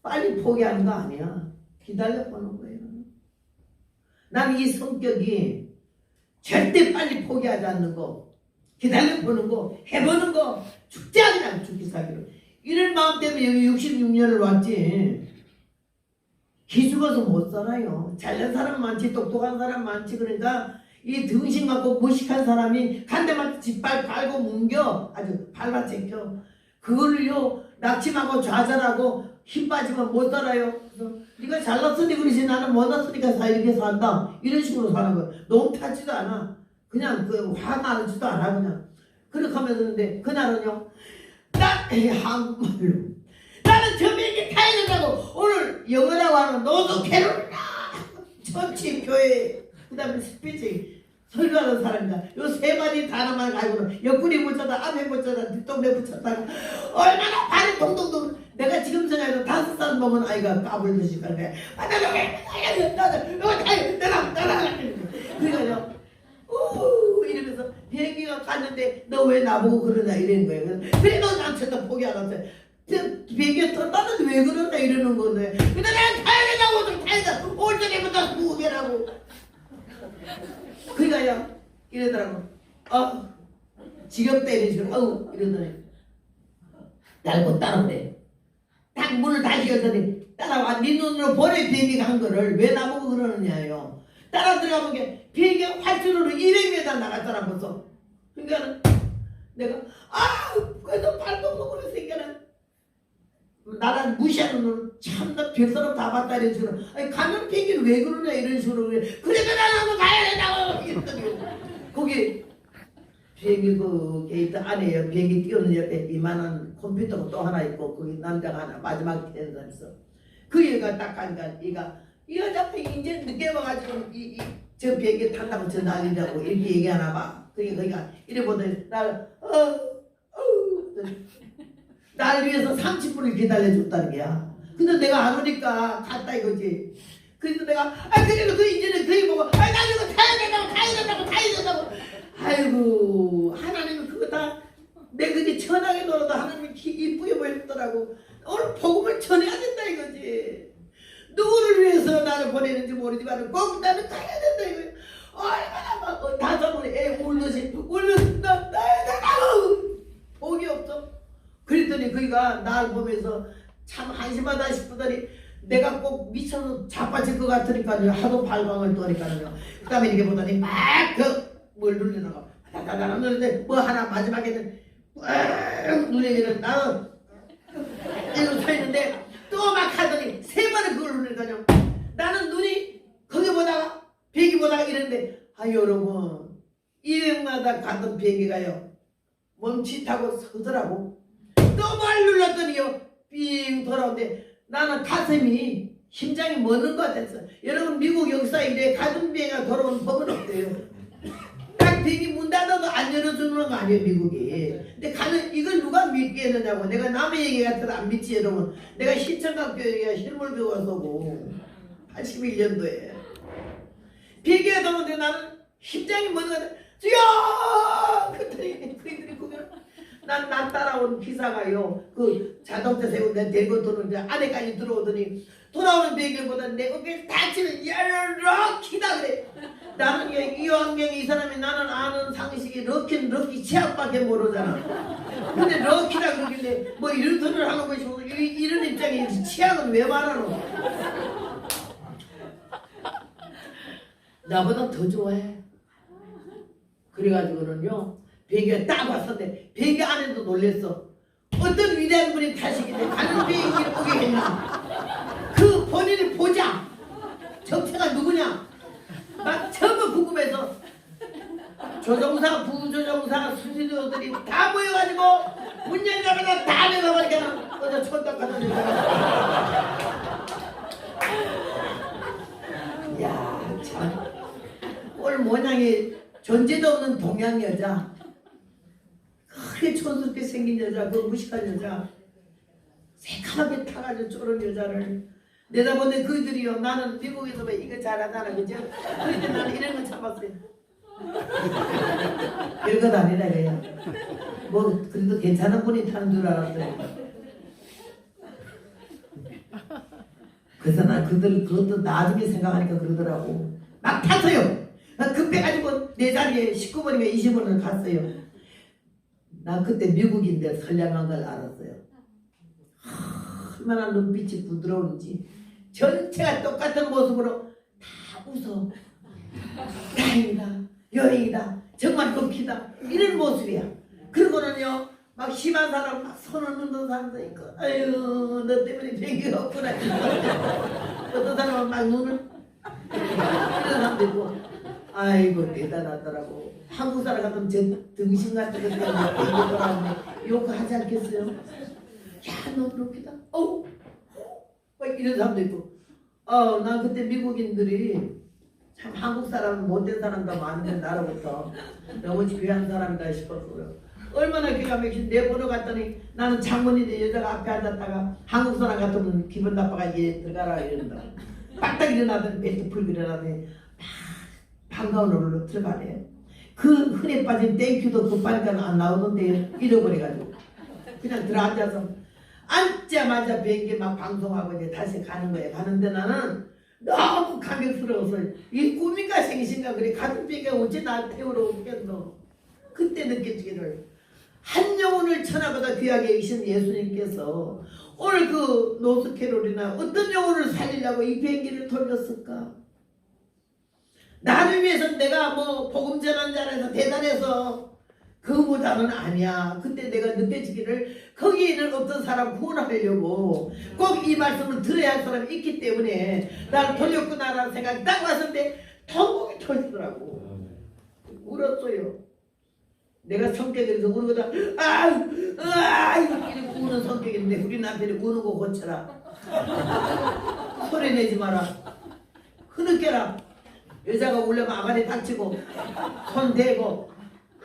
빨리 포기하는 거 아니야. 기다려보는 거예요. 나는 이 성격이 절대 빨리 포기하지 않는 거, 기다려보는 거, 해보는 거, 죽지 않으면 죽기 살기로. 이런 마음 때문에 여기 66년을 왔지. 기죽어서 못 살아요. 잘난 사람 많지, 똑똑한 사람 많지. 그러니까 이 등신 갖고 무식한 사람이 간대만 짓발 깔고 뭉겨 아주 밟아채켜. 그걸요 낙심하고 좌절하고 힘 빠지면 못 살아요. 그래서 네가 잘났으니 그러지 나는 못났으니까 이렇게 산다. 이런 식으로 사는 거예요. 너무 타지도 않아. 그냥 화 나지도 않아. 그냥 그렇게 하면서 근데 그날은요 한국말로 나는 저 비행기 타야 된다고 오늘 영어라고 하는 너도 괴롭다. 전체 교회 그 다음에 스피치 설교하는 사람이다. 요 3마디 단어만 가지고는 옆구리 붙였다 앞에 붙였다 뒷동네 붙였다 얼마나 발이 동동동. 내가 지금 생각해도 5살 먹은 아이가 까불듯이 가네. 그래가지고 이러면서 비행기가 갔는데 너 왜 나보고 그러냐 이러는 거예요. 그래 너 남친도 포기 안 했어요. 비행기가 떴다는데 왜 그러냐 이러는 건데 근데 내가 타야 된다고 좀 타야 돼. 올 적에부터 구우게라고. 그러니까요 이러더라고. 지겹다 이런 식으로 이러더니 날 못 따라오래. 딱 문을 다시 열더니 따라와. 네 눈으로 보내 비행기 간 거를 왜 나보고 그러느냐요. 따라 들어가본 게 비행기가 활주로로 200m 나갔더라 벌써. 그러니까는 내가 그래서 발동도 그래서 그러니까는 나를 무시하는 놈 참나 별사람 다 봤다 이런 식으로. 아니 가면 비행기는 왜 그러냐 이런 식으로. 그래서 나는 한번 가야 된다고 이랬더니 거기 비행기 그 게이트 안에 비행기 띄우는 옆에 이만한 컴퓨터가 또 하나 있고 거기 남자가 하나 마지막에 되는 사람 있어. 그 얘가 딱 가니까 이 여자가 이제 늦게 와가지고 저 비행기 탄다고 저 난리라고 이렇게 얘기하나 봐. 그러니까 이래 보더니 나를 위해서 30분을 기다려줬다는 거야. 근데 내가 안 오니까 갔다 이거지. 그래서 내가 그래도 그 이제는 그이 보고 나는 이거 타야 된다고 아이고 하나님은 그거 다 내 그게 천하게 놀아도 하나님이 이쁘게 보였더라고. 오늘 복음을 전해야 된다 이거지. 누구를 위해서 나를 보내는지 모르지만 꼭 나는 가야 된다 이거지. 얼마나 막 5번에 애 울듯이 나야 된다고 복이 없어. 그랬더니 그이가 날 보면서 참 한심하다 싶더니 내가 꼭 미쳐서 자빠질 것 같으니까 하도 발광을 떠니까요. 그 다음에 이렇게 보더니 막 뭘 눌리다가 다다다다 눌리는데 뭐 하나 마지막에는 눌리기는 나는 이러고 서 있는데 또 막 하더니 3번을 그걸 누르니까요. 나는 눈이 거기 보다가 비행기 보다가 이랬는데 여러분 200마다 가던 비행기가요 멈칫하고 서더라고. 또 뭘 눌렀더니요 삥 돌아오는데 나는 가슴이 심장이 멎는 것 같았어. 여러분 미국 역사에 이래 가든 비행기가 돌아오는 법은 없대요. 딱 비행기 문 닫아도 안 열어주는 거 아니에요 미국이. 근데 가는 이걸 누가 믿겠느냐고. 내가 남의 얘기 같아도 안 믿지 여러분. 내가 신천각교회가 실물교가 서고 81년도에 비행기가 돌아오는데 나는 심장이 멎는 것 같아. 주여! 그랬더니 그들이 보면 난 따라온 기사가요 그 자동차 세우고 내 대고 도는 안에까지 들어오더니 돌아오는 비행기보다 내 어깨에 다치는 럭키다 그래. 나는 이왕경이 이 사람이 나는 아는 상식이 럭키 치약밖에 모르잖아. 근데 럭키라 그러길래 뭐 이런 소리를 하는 것이고 이런 입장에 치약은 왜 말하노. 나보다 더 좋아해. 그래가지고는요 비행기가 딱 왔었는데 비행기 안에도 놀랬어. 어떤 위대한 분이 타시길래 가는 비행기를 오게 했나. 그 본인을 보자. 정체가 누구냐. 막 전부 궁금해서 조종사, 부조종사, 수신호들이 다 모여가지고 문 열자마자 다 내려가니까 어제 촌딱하더니 야, 참 꼴 모양이 존재도 없는 동양 여자, 크게 촌스럽게 생긴 여자, 그 무식한 여자, 새카맣게 타가지고 쪼른 여자를 내다보는데 그들이요, 나는 미국에서 왜 이거 잘하잖아, 그죠? 그런데 나는 이런 거 참았어요. 별것 아니라 그래요. 뭐 그래도 괜찮은 분이 타는 줄 알았어요. 그래서 난 그것도 나중에 생각하니까 그러더라고. 막 탔어요. 난 급해가지고 내 자리에 19번이면 20번을 갔어요. 난 그때 미국인데 선량한 걸 알았어요. 얼마나 눈빛이 부드러운지 전체가 똑같은 모습으로 다 웃어. 다행이다, 여행이다, 정말 좋기다, 이런 모습이야. 그러고는요 막 심한 사람 막 손을 흔든 사람도 있고, 아유 너 때문에 비행기가 없구나. 어떤 사람은 막 눈을 이런 사람도 있고, 아이고 대단하더라고. 한국 사람 같으면 저 등신 같은 거 때문에 비행기 욕하지 않겠어요? 야 너 그렇게다. 어우 막 이런 사람도 있고. 난 그때 미국인들이 참 한국 사람은 못된 사람도 많은데 나로부터 너무 귀한 사람이다 싶었어요. 얼마나 기가 막힌. 내 보러 갔더니 나는 장모인데 여자가 앞에 앉았다가 한국 사람 같으면 기분 나빠가 얘 들어가라 이런다. 빡딱 일어나더니 벨트 풀고 일어나더니 반가운 얼굴로 들어가네. 그 흔해 빠진 땡큐도 급하니까 안 나오던데 잃어버려가지고 그냥 들어앉아서 앉자마자 비행기 막 방송하고 이제 다시 가는 거예요. 가는데 나는 너무 감격스러워서 이 꿈인가 생신가 그래. 같은 비행기가 어찌 나 태우러 오겠노. 그때 느껴지기를 한 영혼을 천하보다 귀하게 여기신 예수님께서 오늘 그 노스캐롤이나 어떤 영혼을 살리려고 이 비행기를 돌렸을까. 나를 위해서 내가 뭐 복음 전한 자라서 대단해서 그보다는 아니야. 그때 내가 느껴지기를 거기에 있는 어떤 사람 구원하려고 꼭 이 말씀을 들어야 할 사람이 있기 때문에 나를 돌렸구나라는 생각이 딱 왔는데 통곡이 터지더라고. 울었어요. 내가 성격이 그래서 울거든. 이렇게 우는 성격인데 우리 남편이 우는 거 고쳐라. 소리 내지 마라. 흐느껴라. 여자가 울려면 아가리 닥치고 손 대고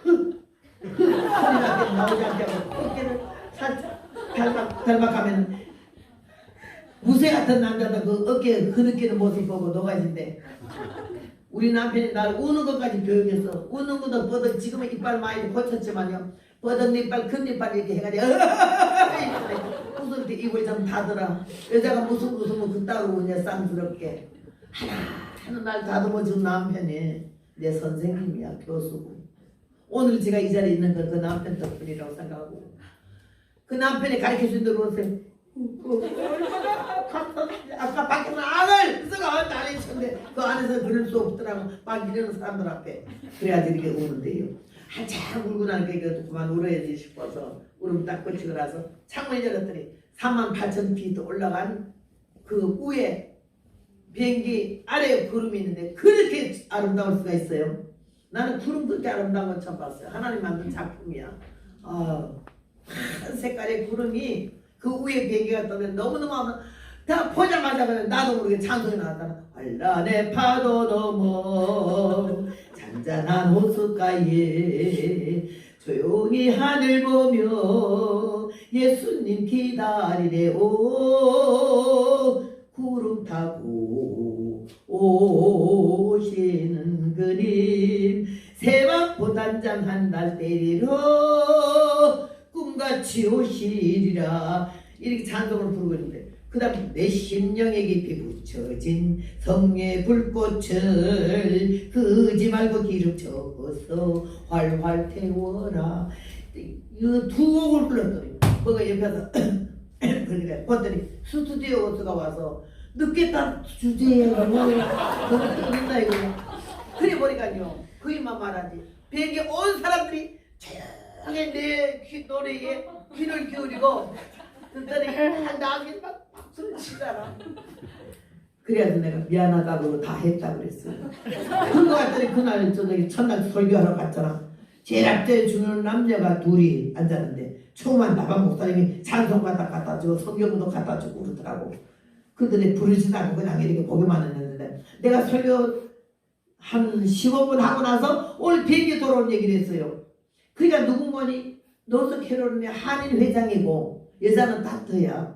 소리 나게 나오지 않게 하고 어깨를 살짝 닮아가면 무쇠 같은 남자도 그 어깨에 흐느끼는 모습 보고 녹아진대. 우리 남편이 날 우는 것까지 교육해서 웃는 것도 뻗어. 지금은 이빨 많이 고쳤지만요 뻗은 이빨 큰 이빨 이렇게 해가지고 웃을 때 입을 좀 닫으라. 여자가 무슨 웃으면 그따로 우냐 쌍스럽게 하나 날 다듬어준 남편이 내 선생님이야. 교수고. 오늘 제가 이 자리에 있는 건 그 남편 덕분이라고 생각하고 그 남편이 가르쳐준 대로 오세요. 얼마나 감사한지. 아까 밖에서 안을 쓰가 나를 쳤는데 그 안에서 그럴 수 없더라고. 막 이러는 사람들 앞에 그래야지 이렇게 우는데요. 한참 울고 나니까 이거 그만 울어야지 싶어서 울음 딱 거치고 나서 창문에 열었더니 38,000피트 올라간 그 위에 비행기 아래에 구름이 있는데 그렇게 아름다울 수가 있어요. 나는 구름 그렇게 아름다운 건 처음 봤어요. 하나님 만든 작품이야. 한 색깔의 구름이 그 위에 비행기가 떠면 너무너무 다 보자마자 그냥 나도 모르게 찬송이 나왔잖아. 환란의 파도 넘어 잔잔한 호숫가에 조용히 하늘 보며 예수님 기다리래오. 구름 타고 오시는 그님 새만포 단장한 날 때리러 꿈같이 오시리라. 이렇게 찬송을 부르고 있는데 그 다음 내 심령에 깊이 붙여진 성의 불꽃을 끄지 말고 기름 적어서 활활 태워라. 이 두 곡을 불렀더니 뭐가 옆에서 그러니까 봤더니 스튜디오 오스가 와서 늦겠다 주제에 뭐 그거 끊는다 이거. 그래 보니까요 거기만 말하지 비행기 온 사람들이 조용히 내 노래에 귀를 기울이고 듣더니 나한테 막 박수를 치잖아. 그래서 내가 미안하다고 다 했다 그랬어요. 그거 갔더니 그날 저녁에 첫날 설교하러 갔잖아. 제일 앞에 주는 남녀가 둘이 앉았는데 처음엔 나방 목사님이 찬송 갖다 주고 성경도 갖다 주고 그러더라고. 그들이 부르지도 않고 그냥 이렇게 보기만 했는데 내가 설교 한 15분 하고 나서 오늘 비행기 돌아온 얘기를 했어요. 그러니까 누군가니 노스 캐롤라이나 한인 회장이고 여자는 다트야.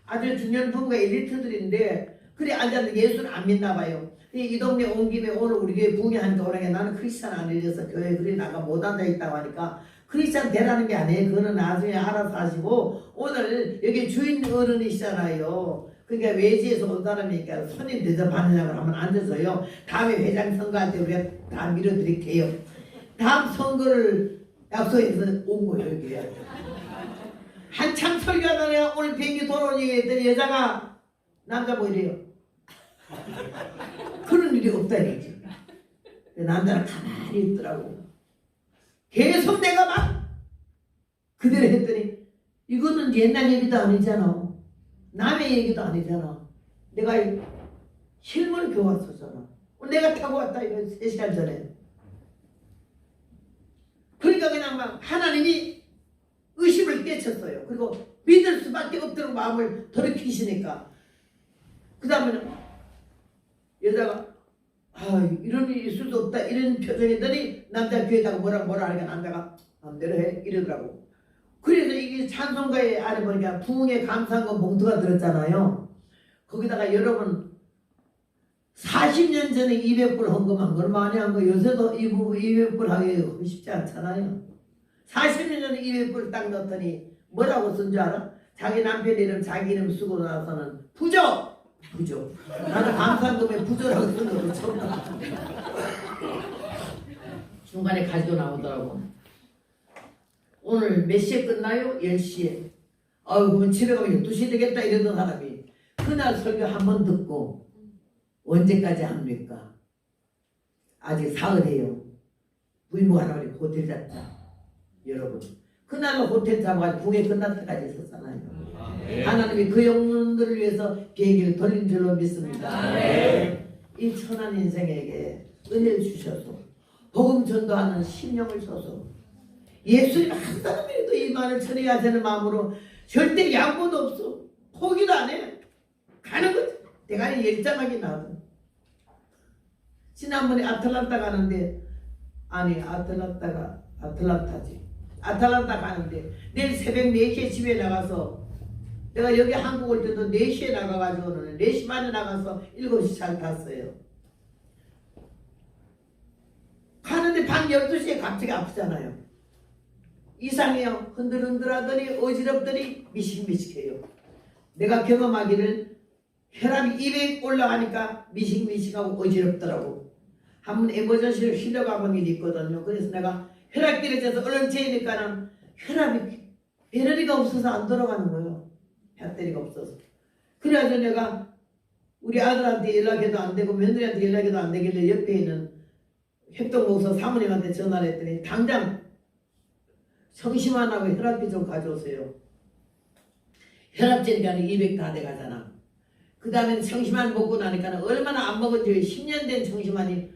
아주 중요한 부부가 엘리트들인데 그래 앉았는데 예수는 안 믿나 봐요. 이 동네 온 김에 오늘 우리 교회 부흥회하니까 오라게 나는 크리스찬 안 해줘서 교회 그래 나가 못 앉아 있다고 하니까 크리스찬 되라는 게 아니에요. 그거는 나중에 알아서 하시고 오늘 여기 주인 어른이시잖아요. 그러니까 외지에서 온 사람이니까 손님 대접하느냐고 하면 앉아서요. 다음에 회장 선거할 때 우리가 다 밀어드릴게요. 다음 선거를 약속해서 온 거예요. 여기. 한참 설교하다 내가 오늘 비행기 돌아오니 했더니 여자가 남자 보이래요. 그런 일이 없다 이거지. 남자는 가만히 있더라고. 계속 내가 막 그대로 했더니 이거는 옛날 얘기도 아니잖아. 남의 얘기도 아니잖아. 내가 실물 교왔었잖아. 내가 타고 왔다 이거 3시간 전에. 그러니까 그냥 막 하나님이 의심을 깨쳤어요. 그리고 믿을 수밖에 없도록 마음을 돌이키시니까 그 다음에는 여자가 이런 일이 있을 수 없다 이런 표정이더니 남자 귀에다가 뭐라 하니까 남자가 마음대로 해 이러더라고. 그래서 이게 찬송가에 안에 보니까 부흥에 감사한 봉투가 들었잖아요. 거기다가 여러분 40년 전에 200불 헌금한 걸 많이 한 거 요새도 이 부부 200불 하기 쉽지 않잖아요. 40년 전에 200불 딱 넣었더니 뭐라고 쓴 줄 알아? 자기 남편 이름 자기 이름 쓰고 나서는 부조! 나는 감사금에 부조라고 쓴 것도 처음 봤어. 중간에 가지고 나오더라고. 오늘 몇 시에 끝나요? 10시에. 그러면 집에 가면 12시 되겠다 이러던 사람이 그날 설교 한 번 듣고 언제까지 합니까? 아직 사흘이에요. 부인부 하나님이 호텔 잡자. 여러분 그날로 호텔 잡아가지고 부흥회 끝날 때까지 있었잖아요. 하나님이 그 영혼들을 위해서 비행기를 돌린 줄로 믿습니다. 이 천한 인생에게 은혜를 주셔서 복음 전도하는 심령을 줘서 예수님 한 사람이라도 이 말을 전해야 되는 마음으로 절대 양보도 없어. 포기도 안 해. 가는 거지. 내가 열정하게 나도. 지난번에 아틀란타 가는데 아틀란타 가는데 내일 새벽 4시에 집에 나가서 내가 여기 한국 올 때도 4시에 나가가지고는 4시 반에 나가서 7시 잘 탔어요. 가는데 밤 12시에 갑자기 아프잖아요. 이상해요. 흔들흔들하더니 어지럽더니 미식미식해요. 내가 경험하기를 혈압이 200 올라가니까 미식미식하고 어지럽더라고. 한번 에머전시를 실려가본 일이 있거든요. 그래서 내가 혈압 떨어져서 얼른 재니까는 혈압이 배터리가 없어서 안 돌아가는 거예요. 배터리가 없어서. 그래가지고 내가 우리 아들한테 연락해도 안 되고 며느리한테 연락해도 안 되길래 옆에 있는 협동목사 사모님한테 전화를 했더니 당장 청심환하고 혈압비 좀 가져오세요. 혈압제니까 200 다 돼가잖아. 그 다음에 청심환 먹고 나니까 얼마나 안 먹은지 10년 된 청심환이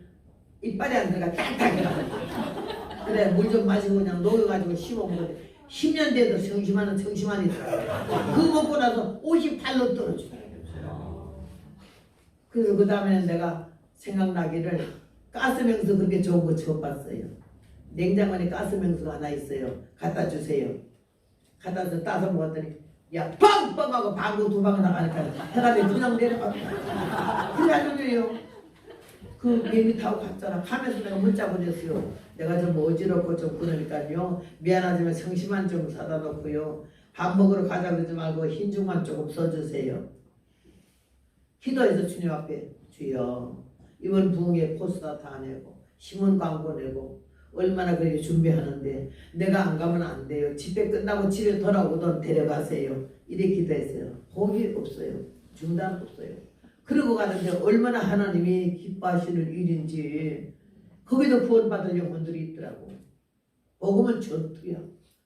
이빨에 안 들어가 딱딱 해가. 그래 물 좀 마시고 그냥 녹여가지고 씹어 먹는데 10년 돼도 청심환은 청심환이 들어가. 그거 먹고 나서 58로 떨어지더라고요. 그래서 그 다음에는 내가 생각나기를 가스명수 그렇게 좋은 거 처음 봤어요. 냉장고에 가스명수가 하나 있어요. 갖다 주세요. 갖다 줘 따서 먹었더니 야 뻥뻥 하고 방구 2방 나가니까 혈압이 그냥 내려가. 그래가지고요. 그 비행기 타고 갔잖아. 가면서 내가 문자 보냈어요. 내가 좀 어지럽고 좀 그러니까요. 미안하지만 청심환 좀 사다 놓고요. 밥 먹으러 가자 그러지 말고 흰죽만 조금 써주세요. 기도해서 주님 앞에 주여 이번 부흥회 포스터 다 내고 신문 광고 내고 얼마나 그렇게 준비하는데 내가 안 가면 안 돼요. 집회 끝나고 집에 돌아오던 데려가세요. 이렇게 기도했어요. 복이 없어요. 중단 없어요. 그러고 가는데 얼마나 하나님이 기뻐하시는 일인지 거기도 구원받을 영혼들이 있더라고. 복음은 전투야.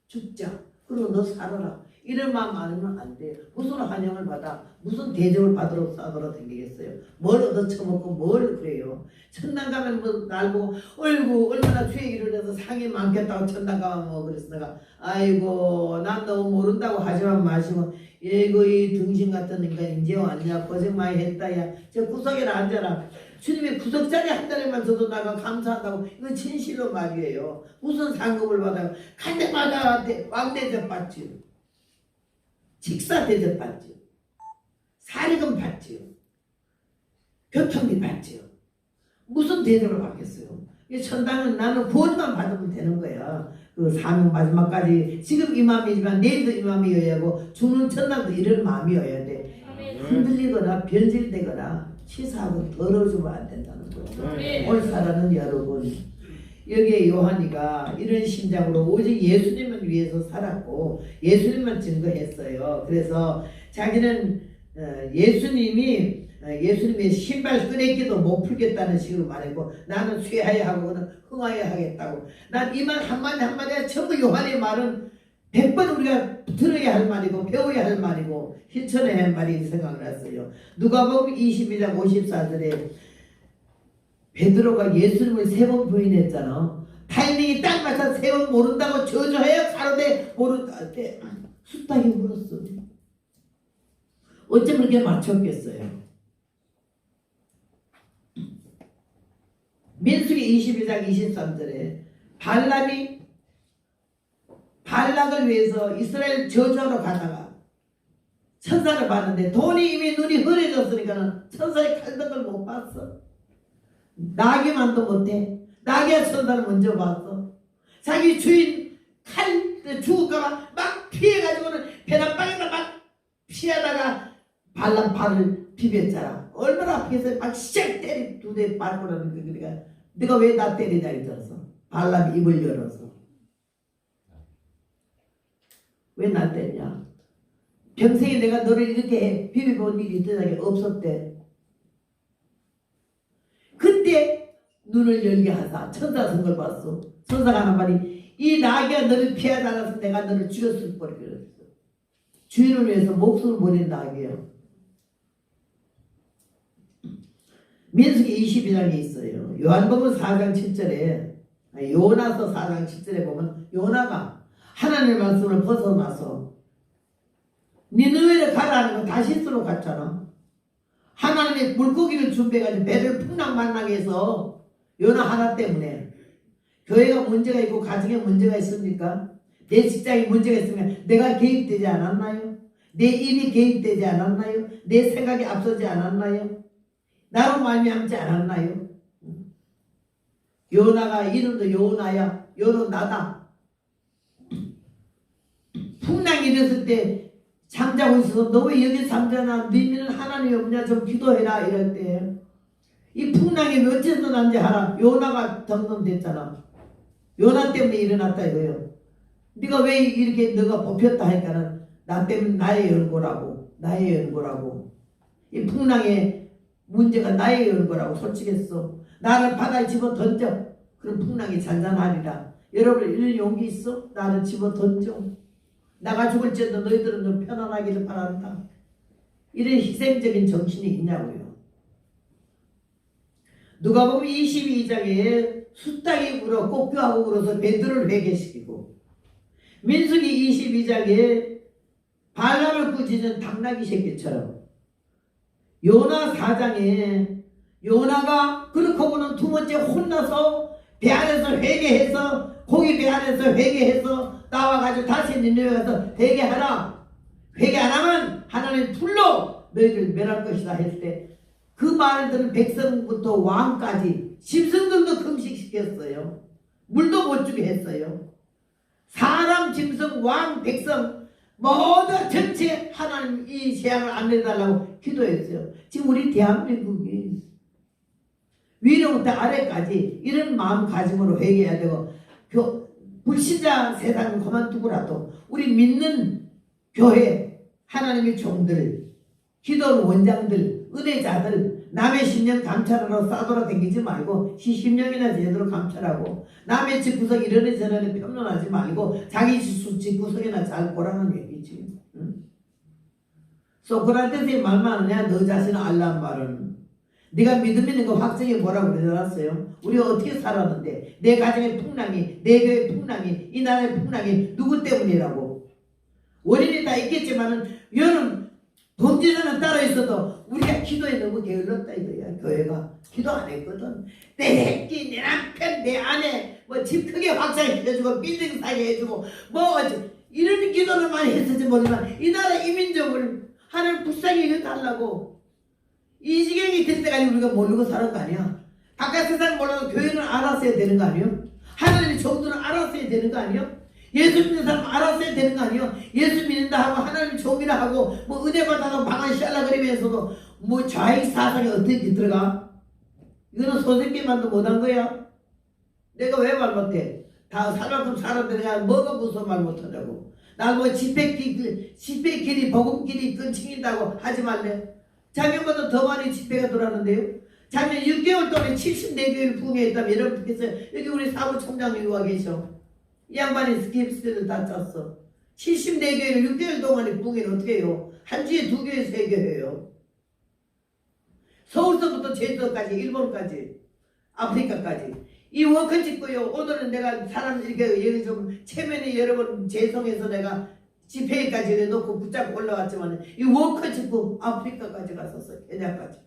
죽자. 그리고 너 살아라. 이런 마음 많으면 안 돼요. 무슨 환영을 받아, 무슨 대접을 받으러 싸돌아 다니겠어요. 뭘 얻어쳐먹고 뭘 그래요. 천당 가면 뭐 날 보고 어이구 얼마나 죄기를 해서 상이 많겠다고 천당 가면 뭐 그래서 내가 아이고 난 너무 모른다고 하지만 마시고 이거 이 등신 같은 인간 이제 왔냐 고생 많이 했다 야 저 구석에 앉아라. 주님의 구석자리 한 자리만 줘도 나가 감사한다고. 이건 진실로 말이에요. 무슨 상급을 받아요. 갈 때마다 왕대접 받지요. 식사 대접 받지요. 사리금 받지요. 교통비 받지요. 무슨 대접을 받겠어요. 천당은 나는 구원만 받으면 되는 거야. 그 사명 마지막까지 지금 이 마음이지만 내일도 이 마음이어야 하고 죽는 천당도 이런 마음이어야 돼. 흔들리거나 변질되거나 치사하고 더러워지면 안 된다는 거예요. 올 살아는 여러분 여기에 요한이가 이런 심장으로 오직 예수님을 위해서 살았고 예수님만 증거했어요. 그래서 자기는 예수님의 신발 끄내기도 못 풀겠다는 식으로 말했고 나는 쇠하여 하고 그는 흥하여 하겠다고. 난 이 말 한마디가 전부 요한의 말은 100번 우리가 들어야 할 말이고 배워야 할 말이고 실천해야 할 말이 생각을 했어요. 누가복음 22장 54절에 베드로가 예수님을 3번 부인했잖아. 타이밍이 딱 맞춰 3번 모른다고 저주하여 가로되 모른다 때 숫닥이 물었어. 어쩜 그렇게 맞췄겠어요. 민수기 22장 23절에 발락을 위해서 이스라엘 저주하러 가다가 천사를 봤는데 돈이 이미 눈이 흐려졌으니까 천사의 칼등을 못 봤어. 나귀만도 못해. 나귀와 천사를 먼저 봤어. 자기 주인 칼 죽을까봐 막 피해가지고는 배낭방에다 막 피하다가 발람 발을 비볐잖아. 얼마나 아프겠어요. 막 씩 때리 두 대 밟고라는 거. 그러니까 네가 왜 나 때리다 이랬어. 발람 입을 열어서. 왜 나 때리냐. 평생에 내가 너를 이렇게 비벼본 일이 있던 게 없었대. 그때 눈을 열게 하사 천사 선걸 봤어. 천사가 하는 말이 이 나귀가 너를 피하다가서 내가 너를 죽였을 뻔 그랬어. 주인을 위해서 목숨을 보낸 나귀야. 민수기 22장에 있어요. 요한복음 4장 7절에 요나서 4장 7절에 보면 요나가 하나님의 말씀을 벗어나서 니느웨를 가라는 거 다시스로 갔잖아. 하나님의 물고기를 준비해가지고 배를 풍랑만나게 해서 요나 하나 때문에. 교회가 문제가 있고 가정에 문제가 있습니까? 내 직장에 문제가 있으면 내가 개입되지 않았나요? 내 입이 개입되지 않았나요? 내 생각이 앞서지 않았나요? 나로 말미암지 않았나요? 요나가 이름도 요나야. 요는 나다. 풍랑이 일었을 때 잠자고 있어서 너 왜 여기 잠자나? 너희는 하나님이 없냐? 좀 기도해라. 이럴 때 이 풍랑이 몇째도 난지 알아. 요나가 점검됐잖아. 요나 때문에 일어났다 이거예요. 네가 왜 이렇게 너가 뽑혔다 하니까는 나 때문에 나의 연고라고. 나의 연고라고. 이 풍랑의 문제가 나의 연고라고 솔직했어. 나를 바다에 집어 던져. 그럼 풍랑이 잔잔하리라. 여러분 이런 용기 있어? 나를 집어 던져. 나가 죽을지어도 너희들은 좀 편안하기를 바란다. 이런 희생적인 정신이 있냐고요. 누가복음 22장에 숫닥이 불어 꽃교하고 불어서 베드로를 회개시키고 민수기 22장에 발람을 꾸짖은 당나귀 새끼처럼 요나 4장에 요나가 그렇고 보는 두 번째 혼나서 배 안에서 회개해서 고기 배 안에서 회개해서 나와가지고 다시 니네에 가서 회개하라. 회개 안 하면 하나님 풀로 너희들 멸할 것이다 했을 때 그 말을 들은 백성부터 왕까지 짐승들도 금식시켰어요. 물도 못 주게 했어요. 사람, 짐승, 왕, 백성 모두 전체 하나님 이 재앙을 안 내달라고 기도했어요. 지금 우리 대한민국이 위로부터 아래까지 이런 마음가짐으로 회개해야 되고 불신자 세상은 그만두고라도 우리 믿는 교회 하나님의 종들 기도 원장들 은혜자들 남의 심령 감찰하러 싸돌아 다니지 말고 시 심령이나 제대로 감찰하고 남의 집구석 이러니 저러니 평론하지 말고 자기 집구석이나 잘 보라는 얘기지. 응? 소크라테스의 말만 하냐 너 자신을 알라는 말은 네가 믿음 있는 거 확정해 보라고 그러잖아요. 우리가 어떻게 살았는데 내 가정의 풍랑이 내 교회의 풍랑이 이 나라의 풍랑이 누구 때문이라고. 원인이 다 있겠지만은 여는 범죄자는 따로 있어도 우리가 기도에 너무 게을렀다 이거야. 교회가 기도 안 했거든. 내 새끼 내 남편 내 아내 뭐 집 크게 확장해주고 빌딩 사게 해주고 뭐 이런 기도를 많이 했을지 모르지만 이 나라 이민족을 하나님 불쌍히 여겨달라고 이 지경이 될 때까지 우리가 모르고 사는 거 아니야. 바깥 세상 몰라도 교회는 알았어야 되는 거 아니에요? 하나님의 정도는 알았어야 되는 거 아니에요? 예수 믿는 사람 알았어야 되는 거 아니에요? 예수 믿는다 하고 하나님 종이라 하고 뭐 은혜 받아서 방안 시알라 그리면서도 뭐 좌익 사상이 어떻게 들어가? 이거는 소새끼만도 못한 거야. 내가 왜 말 못해? 다 살만큼 살았는데 내가 뭐가 무서워 말 못하냐고. 나 뭐 집회길이 복음길이 끊친다고 하지 말래. 작년보다 더 많이 집회가 돌았는데요. 작년 6개월 동안에 74교회를 부흥했다면 여러분께서 여기 우리 사무총장님이 와 계셔. 이 양반이 스케ip스를 다 짰어. 74교회를 6개월 동안에 부흥을 어떻게 해요? 한 주에 2교회 3교회예요. 서울서부터 제주도까지 일본까지 아프리카까지 이 워커 찍고요. 오늘은 내가 사람 이렇게 여기 좀 체면이 여러분 재성해서 내가 집회까지 놓고 붙잡고 올라왔지만 이 워커 찍고 아프리카까지 갔었어. 케냐까지.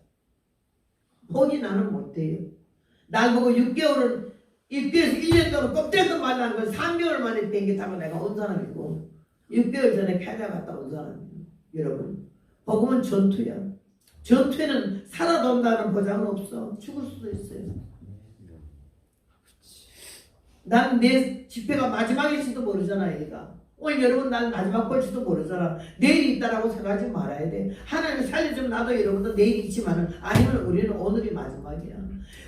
포기 나는 못해요. 날 보고 6개월은 6개월에서 1년 동안 껍데기도 말라는 걸 3개월 만에 땡겼다고 내가 온 사람이고 6개월 전에 케냐 갔다 온 사람이에요. 여러분 복음은 전투야. 전투에는 살아돈다는 보장은 없어. 죽을 수도 있어요. 난 내 집회가 마지막일지도 모르잖아. 얘가 오늘 여러분 난 마지막 볼지도 모르잖아. 내일이 있다라고 생각하지 말아야 돼. 하나님 살려주면 나도 여러분도 내일이 있지만은 아니면 우리는 오늘이 마지막이야.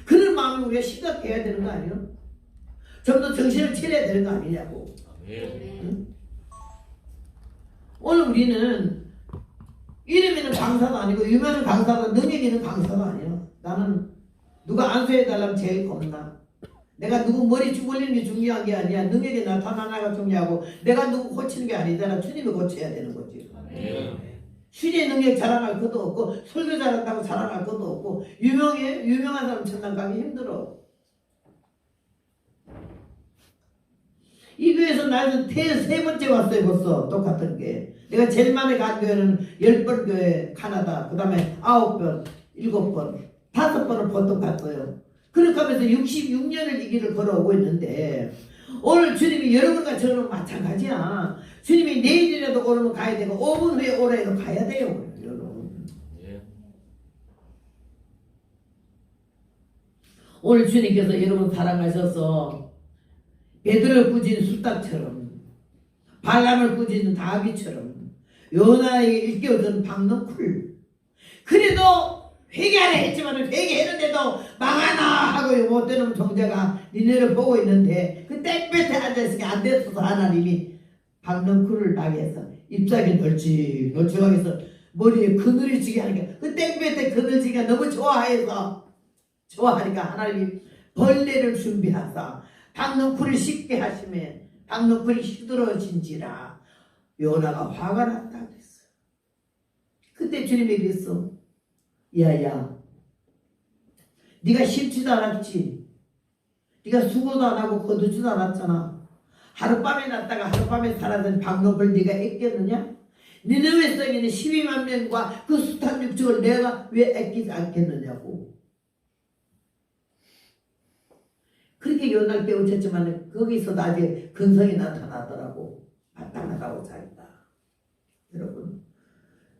그런 마음이 우리가 심각해야 되는 거 아니에요? 좀 더 정신을 차려야 되는 거 아니냐고. 응? 오늘 우리는 이름 있는 강사도 아니고 유명한 강사도 능력 있는 강사도 아니야. 나는 누가 안수해달라면 제일 겁나. 내가 누구 머리 주물리는 게 중요한 게 아니야. 능력이 나타나나가 중요하고 내가 누구 고치는 게 아니잖아. 주님이 고쳐야 되는 거지. 신의 능력 자랑할 것도 없고 설교 잘한다고 자랑할 것도 없고 유명한 사람 천당 가기 힘들어. 이 교회에서 나는 세 번째 왔어요. 벌써 똑같은 게. 내가 제일 많이 간 교회는 10번 교회 카나다. 그 다음에 9번 7번 5번을 보통 갔어요. 그렇게 하면서 66년을 이 길을 걸어오고 있는데 오늘 주님이 여러분과 저는 마찬가지야. 주님이 내일이라도 오르면 가야 되고 5분 후에 오라 해도 가야 돼요. 여러분. 오늘 주님께서 여러분 사랑하셔서 베드로를 꾸짖은 술딱처럼 발람을 꾸짖은 다비처럼 요나에게 일깨워준 박너쿨 그래도 회개하라 했지만 회개했는데도 망하나 하고 못되는 종자가 니네를 보고 있는데 그 땡볕에 앉아있으니까 안 됐어서 하나님이 박넝쿨을 나게 해서 잎사귀 널찍하게 해서 머리에 그늘이 지게 하니까 그 땡볕에 그늘지기가 너무 좋아하니까 하나님이 벌레를 준비하사 박넝쿨을 씻게 하시면 박넝쿨이 시들어진지라 요나가 화가 났다 그랬어. 그때 주님이 그랬어. 야야 네가 싫지도 않았지. 네가 수고도 안 하고 거두지도 않았잖아. 하룻밤에 났다가 하룻밤에 사라진 박농을 네가 애꼈느냐? 니느웨 성에는 12만 명과 그 숱한 육축을 내가 왜 애끼지 않겠느냐고. 그렇게 요날 깨우쳤지만 거기서 나중에 근성이 나타나더라고. 바탕나가고 자기다. 여러분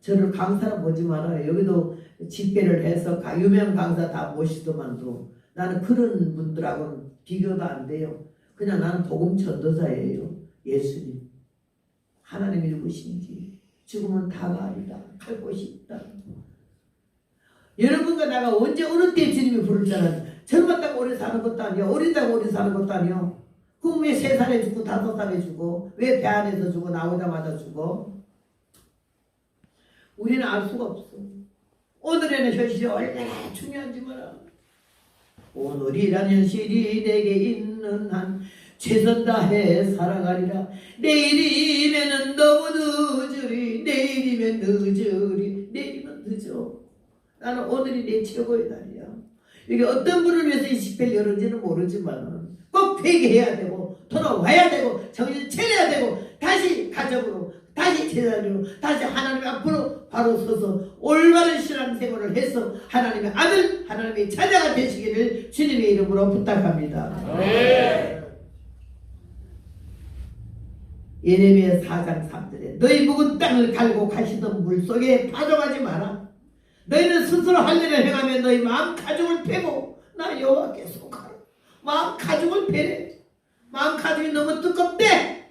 저를 강사로 보지 말아요. 여기도 집회를 해서 유명 강사 다 모시더만도 나는 그런 분들하고는 비교도 안 돼요. 그냥 나는 복음 전도자예요. 예수님 하나님이 누구신지 죽으면 다가 아니다. 갈 곳이 있다. 여러분과 내가 언제 어느 때 주님이 부를 줄 알았는데 젊었다고 오래 사는 것도 아니야. 어리다고 오래 사는 것도 아니야. 그럼 왜 3살에 죽고 5살에 죽어? 왜 배 안에서 죽어? 나오자마자 죽어? 우리는 알 수가 없어. 오늘에는 현실이 얼마나 중요한지 몰라. 오늘이란 현실이 내게 있는 한 최선 다해 살아가리라. 내일이면은 너무 늦으리. 내일이면 늦으리. 내일이면 늦어. 나는 오늘이 내 최고의 날이야. 이게 어떤 분을 위해서 이 집회를 열은지는 모르지만 꼭 회개해야 되고 돌아와야 되고 정신 차려야 되고 다시 가정으로 다시 제자리로 다시 하나님 앞으로 바로 서서 올바른 신앙생활을 해서 하나님의 아들 하나님의 자녀가 되시기를 주님의 이름으로 부탁합니다. 네. 예레미야 4장 3절에 너희 묵은 땅을 갈고 가시던 물속에 파종하지 마라. 너희는 스스로 할 일을 행하며 너희 마음 가죽을 패고 나 여호와께 속하라. 마음 가죽을 패래. 마음 가죽이 너무 두껍대.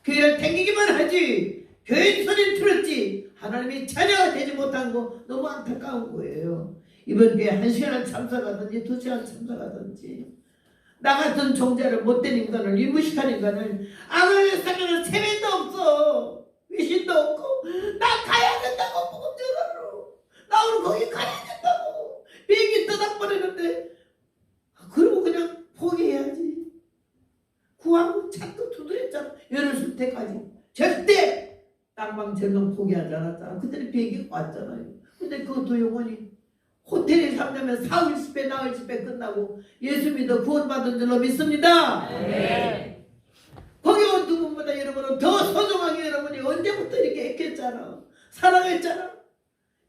교회를 댕기기만 하지 교회 소리를 들었지 하나님의 자녀가 되지 못한 거 너무 안타까운 거예요. 이번 교회 1시간을 참석하든지 2시간 참석하든지 나 같은 종자를 못된 인간을 위무식한 인간을 아무리 생각은 세면도 없어. 위신도 없고 나 가야 된다고 복음전하러 나 오늘 거기 가야 된다고 비행기 떠나버리는데 그리고 그냥 포기해야지. 구하고 찾고 두드렸잖아. 열을 쓸 때까지 절대 땅방절강 포기하지 않았잖아. 그때는 비행기 왔잖아요. 근데 그것도 영원히 호텔에 살려면 사흘 집회 나흘 집회 끝나고 예수 믿어 구원받은 줄로 믿습니다. 네. 거기 온 누구보다 여러분은 더 소중하게 여러분이 언제부터 이렇게 애꼈잖아. 사랑했잖아.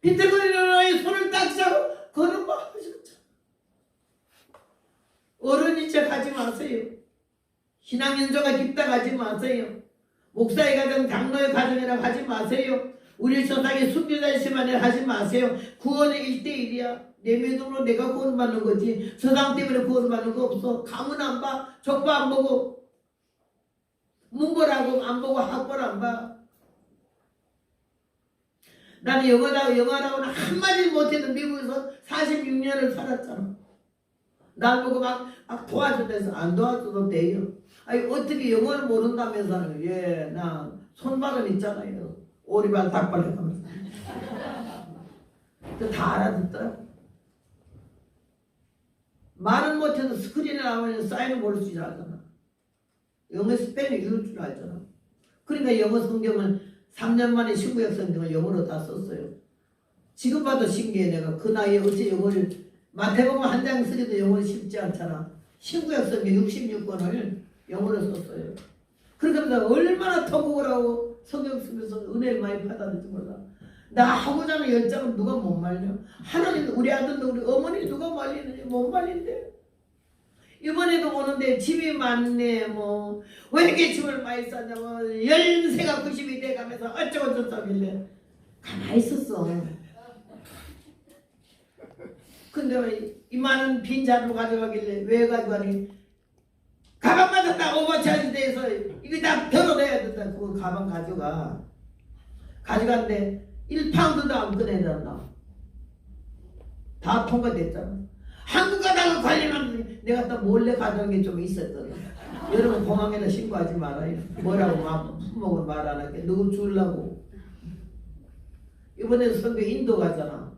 비틀거리는 아이 손을 딱 잡고 걸음마 하셨잖아. 어른이 척 하지 마세요. 신앙연조가 깊다 하지 마세요. 목사의 가정, 장로의 가정이라고 하지 마세요. 우리 조상의 순교자의 심한을 하지 마세요. 구원은 1대1이야. 내 믿음으로 내가 구원받는 거지. 조상 때문에 구원받는 거 없어. 가문 안 봐. 족보 안 보고 문벌하고 안 보고 학벌 안 봐. 나는 영어라고는 한마디 못해도 미국에서 46년을 살았잖아. 날 보고 막 도와줘서 안 도와줘도 돼요. 아니 어떻게 영어를 모른다면서 예, 나 손발은 있잖아요. 오리발 닭발 해가면서 다 알아듣더라. 말은 못해도 스크린에 나오면 사인을 볼 수 있잖아. 영어 스페인 읽을 줄 알잖아. 그러니까 영어 성경을 3년 만에 신구약 성경을 영어로 다 썼어요. 지금 봐도 신기해. 내가 그 나이에 어째 영어를 마태복음 한 장 쓰기도 영어는 쉽지 않잖아. 신구약 성경 66권을 영어로 썼어요. 그러니까 얼마나 통곡을 하고 성경 쓰면서 은혜를 많이 받았는지 몰라. 나 하고자 하는 열정은 누가 못 말려. 하나님 우리 아들도 우리 어머니 누가 말리는지 못 말린대. 이번에도 오는데 짐이 많네. 뭐 왜 이렇게 짐을 많이 쌌냐. 뭐 연세가 90이 돼가면서 어쩌고 저쩌길래 가만히 있었어. 근데 이 많은 빈자루 가져가길래 왜 가져가니? 가방마다 다 오버차지 돼서 이거 다 덜어내야 된다. 그거 가방 가져갔는데 1파운드도 안 꺼내잖아. 다 통과됐잖아. 한국 가다가 관리하면 내가 또 몰래 가져온 게 좀 있었거든. 여러분 공항에다 신고하지 말아요. 뭐라고 막 품목을 말 안 할게. 누구 주려고. 이번에 선교 인도 가잖아.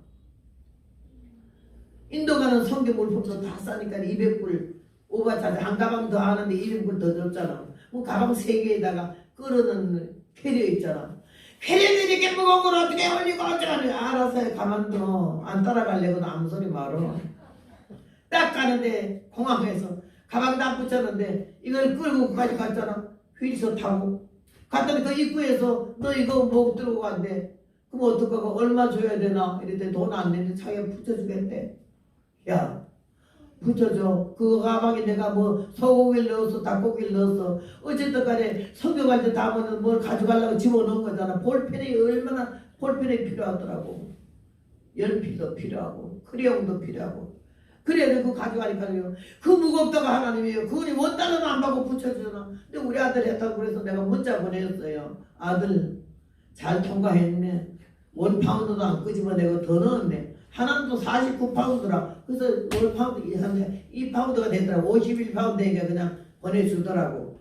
인도 가는 선교 물품도 다 싸니까 200불 오바차지 한 가방 더 하는데 200불 더 줬잖아. 뭐 가방 3개에다가 끓는 캐리어 있잖아. 캐리어는 이렇게 무거운 걸 어떻게 올리고 어쩌니. 알아서 해. 가만둬. 안 따라가려고도 아무 소리 말어. 딱 가는데 공항에서 가방 다 붙였는데 이걸 끌고 가져갔잖아. 휠서 타고 갔더니 그 입구에서 너 이거 뭐 들고 간대. 그럼 어떡하고 얼마 줘야 되나 이랬더니 돈 안 내는데 자기가 붙여주겠대. 야 붙여줘. 그 가방에 내가 뭐 소고기를 넣어서 닭고기를 넣어서 어쨌든 간에 성경 갈 때 담으면 뭘 가져가려고 집어넣은 거잖아. 볼펜이 얼마나 볼펜이 필요하더라고. 연필도 필요하고 크레용도 필요하고. 그래서 그거 가져가니까요. 그 무겁다고 하나님이에요. 그거니 원단은 안 받고 붙여주잖아. 근데 우리 아들 했다고 그래서 내가 문자 보냈어요. 아들 잘 통과했네. 1파운드도 안 끄집어내고 더 넣었네. 하나는 또 49파운드라. 그래서 1파운드 2파운드가 되더라고. 51파운드니까 그냥 보내주더라고.